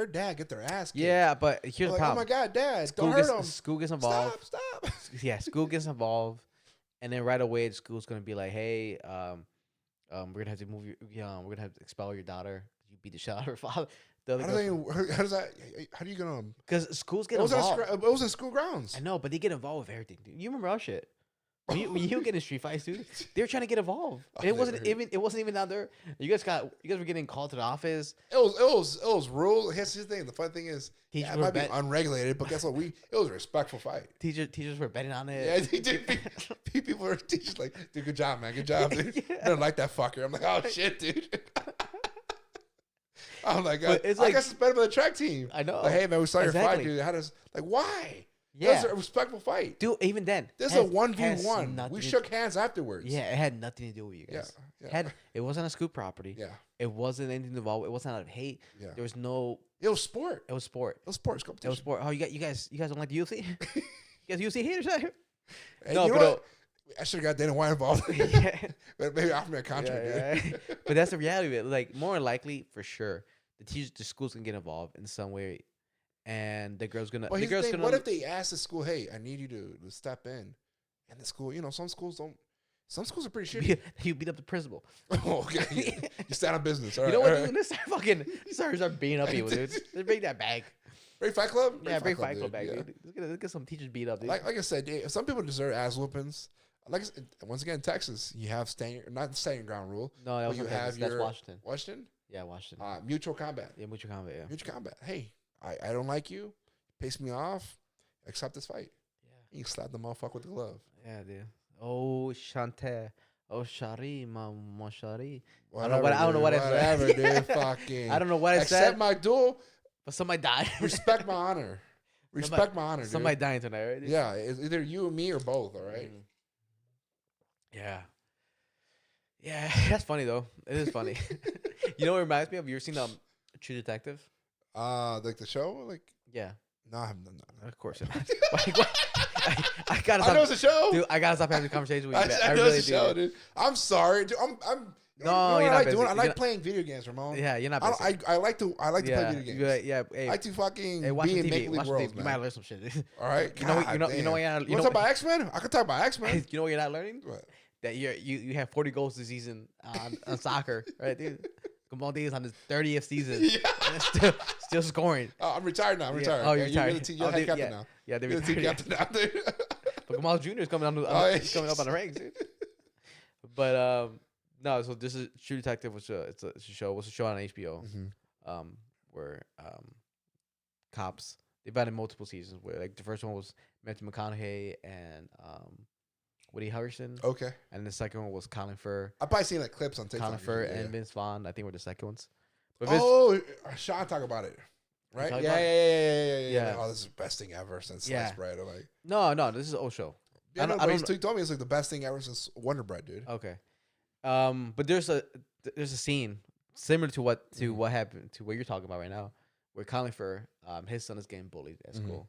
dad get their ass kicked. Yeah, but here's the problem. Oh my God, Dad! Don't hurt him. School gets involved. Stop. Yeah, school gets involved, and then right away the school's gonna be like, hey, we're gonna have to move you. We're gonna have to expel your daughter. You beat the shit out of her father. How do you gonna? Because schools get involved. It was in school grounds. I know, but they get involved with everything. Dude. You remember our shit? when you get in street fights, dude, they were trying to get involved. And it wasn't even down there. You guys were getting called to the office. It was rule. Here's the thing. The fun thing is, it might be unregulated, but guess what? It was a respectful fight. Teachers were betting on it. Yeah, they did. People were teachers like, dude, good job, man, good job, dude. Yeah. I don't like that fucker. I'm like, oh shit, dude. I'm like, I guess it's better than the track team. I know. Like, hey man, we saw your fight, dude. How does why? Yeah, it was a respectful fight, dude. Even then, this is a 1v1. We shook hands afterwards. Yeah, it had nothing to do with you guys. Yeah. It wasn't a scoop property. Yeah, it wasn't anything involved. It wasn't out of hate. Yeah, there was no. It was sport. It was sport. It was sports competition. It was sport. Oh, you guys don't like the UFC? You guys UFC haters out here? Hey, no, but I should have got Dana White involved. Yeah. But maybe offer me a contract. Yeah. But that's the reality of it. Like, more likely, for sure, the school's gonna get involved in some way, and the girl's gonna. Well, what if they ask the school, "Hey, I need you to step in," and the school, some schools don't. Some schools are pretty shitty. You beat up the principal. Oh, okay. You stand on business. All right, you know what, dude? Let's start beating up people, dude. Let's bring that back. Bring Fight Club? Bring Fight Club back, dude. Let's get some teachers beat up, dude. Like I said, some people deserve ass whoopings. Like once again, Texas, you have not the standing ground rule. No, that was you have that's Washington. Washington? Yeah, Washington. Mutual combat. Yeah, mutual combat. Yeah. Mutual combat. Hey, I don't like you. Piss me off. Accept this fight. Yeah. You slap the motherfucker with the glove. Yeah, dude. Oh, Chante. Oh, Shari, mon Shari. I don't know what I said. Dude. Fucking. I don't know what I said. Accept my duel. But somebody died. Respect my honor. Respect my honor, dude. Somebody dying tonight, right? Yeah, it's either you or me or both, all right? Yeah. Yeah, that's funny, though. It is funny. You know what it reminds me of? You ever seen True Detective? Like the show? Like, yeah. No, I haven't done that. Of course not. I gotta stop. I know it's a show. Dude, I gotta stop having the conversation with you. I know it's a show, dude. I'm sorry. Dude, no, you're not busy. I like playing video games, Ramon. Yeah, you're not busy. I like to play video games. Yeah, hey, I like to fucking be in Make-Believe Worlds, man. You might learn some shit. All right? You know what you're not... You want to talk about X-Men? I can talk about X-Men. You know what you're not learning? What? That you have 40 goals this season on soccer, right, dude? Gamal is on his 30th season. Yeah. Still scoring. Oh, I'm retired now. I'm retired. Oh, you're retired. You're the head captain now. Yeah, they're the team captain now, dude. But Gamal Jr. is coming up on the ranks, dude. But no, so this is True Detective, which it's a show. It's a show on HBO, where cops. They've had in multiple seasons. Where like the first one was Matthew McConaughey and Woody Harrelson. Okay. And the second one was Colin Firth. I've probably seen like clips on TikTok. Colin Firth and Vince Vaughn, I think, were the second ones. But Sean talk about it. Right? Yeah. Oh, this is the best thing ever since sliced bread. I'm like, no, this is an old show. Yeah, he told me it's like the best thing ever since Wonder Bread, dude. Okay. But there's a scene similar to what happened to what you're talking about right now, where Colin Firth, his son is getting bullied at school,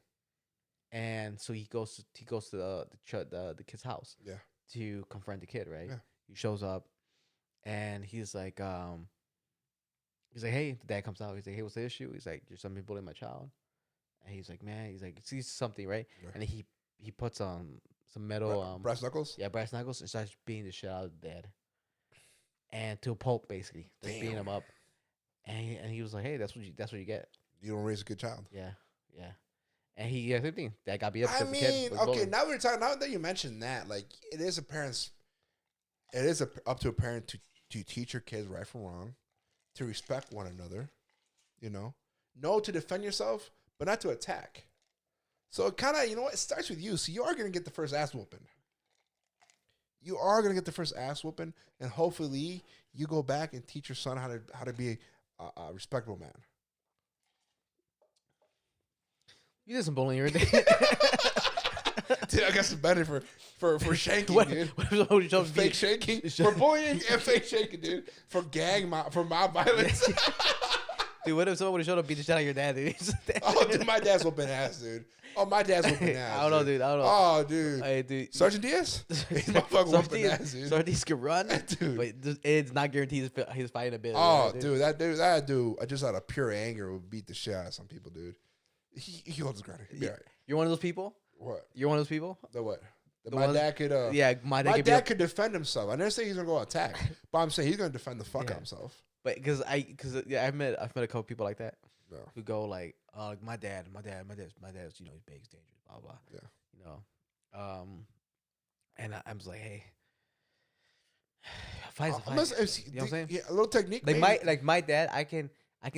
and so he goes to the kid's house, to confront the kid, right? Yeah. He shows up, and he's like, hey, the dad comes out. He's like, hey, what's the issue? He's like, your son been bullying my child, and he's like, man, he's like, sees something, right? And he puts some metal brass knuckles. Yeah, brass knuckles, and starts beating the shit out of the dad. And to a pulp, basically, just beating him up, and he was like, "Hey, that's what you get. You don't raise a good child." Yeah. And same thing. That got beat up. I mean, okay, now that you mentioned that, like, it is up to a parent to teach your kids right from wrong, to respect one another, know to defend yourself, but not to attack. So it kind of, it starts with you. So you are gonna get the first ass whooping. You are gonna get the first ass whooping, and hopefully you go back and teach your son how to be a respectable man. You did some bullying every day. Dude, I got some benefit for shanking, dude. What fake shanking, for bullying and fake shanking, dude. For mob violence. Dude, what if someone would have showed up beat the shit out of your dad, dude? Oh, dude, my dad's whooping ass, dude. Oh, my dad's whooping ass. I don't know, dude. Oh, dude. Hey, dude. Sergeant Diaz? He's motherfucking whooping ass, dude. Sergeant Diaz can run, dude. But it's not guaranteed he's fighting a bit. Oh, right, dude. That dude, I just out of pure anger would beat the shit out of some people, dude. He holds his ground. He'll be all right. You're one of those people? What? You're one of those people? The what? My dad could. My dad could defend himself. I never say he's gonna go attack, but I'm saying he's gonna defend the fuck out of himself. But I've met a couple people like that. No. Who go like, my dad's, he's big, he's dangerous, blah blah. Yeah. And I was like, hey, fight. You know what I'm saying? Yeah, a little technique. Like my dad, I can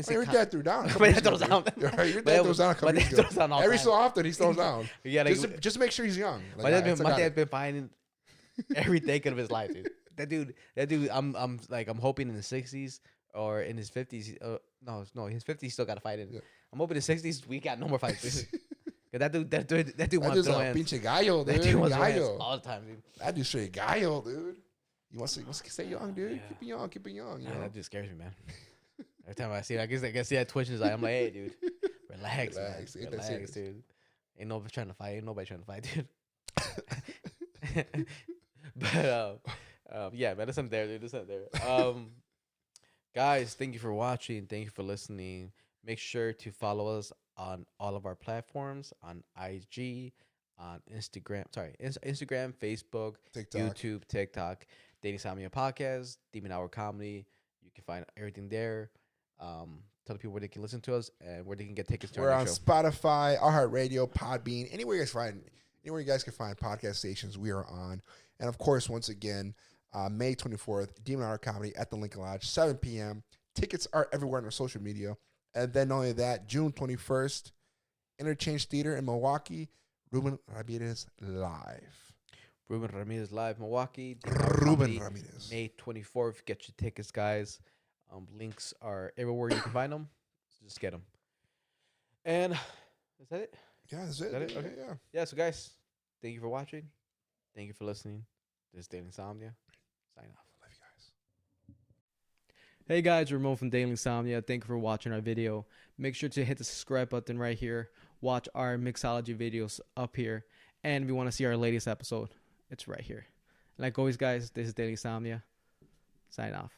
say. Your dad threw down. My dad throws down. Your dad throws down a couple years ago. Every so often he throws down. Yeah, like, just to make sure he's young. Like, my dad's been fighting every decade of his life, dude. That dude. I'm hoping in the 60s or in his 50s. No, his 50s still got to fight in. Yeah. I'm hoping in the 60s we got no more fights. That dude wants to throw hands. Pinche gallo, dude. That dude wants gallo all the time, dude. That dude straight gallo, dude. He wants to stay young, dude. Yeah. Keep it young. You know? That just scares me, man. Every time I see it, I can see that twitch in his eye. I'm like, hey, dude, relax, man. Relax, dude. Ain't nobody trying to fight, dude. But yeah, man, there's something there, dude. There's something there. Guys, thank you for watching. Thank you for listening. Make sure to follow us on all of our platforms, on IG, on Instagram, Facebook, TikTok. YouTube, TikTok, Dating Insomnia Podcast, Demon Hour Comedy. You can find everything there. Tell the people where they can listen to us and where they can get tickets to We're our on show. Spotify, iHeartRadio, Podbean, anywhere you guys can find podcast stations, we are on. And of course, once again, May 24th, Demon Hour Comedy at the Lincoln Lodge, 7 p.m. Tickets are everywhere on our social media. And then not only that, June 21st, Interchange Theater in Milwaukee, Ruben Ramirez Live. Ruben Ramirez Live, Milwaukee. Ruben Ramirez. May 24th. Get your tickets, guys. Links are everywhere you can find them. So just get them. And is that it? Yeah, that's it. Is that it? Okay. Yeah, so guys, thank you for watching. Thank you for listening. This is Daily Insomnia. Sign off. Love you guys. Hey guys, Ramon from Daily Insomnia. Thank you for watching our video. Make sure to hit the subscribe button right here. Watch our mixology videos up here. And if you want to see our latest episode, it's right here. Like always, guys, this is Daily Insomnia. Sign off.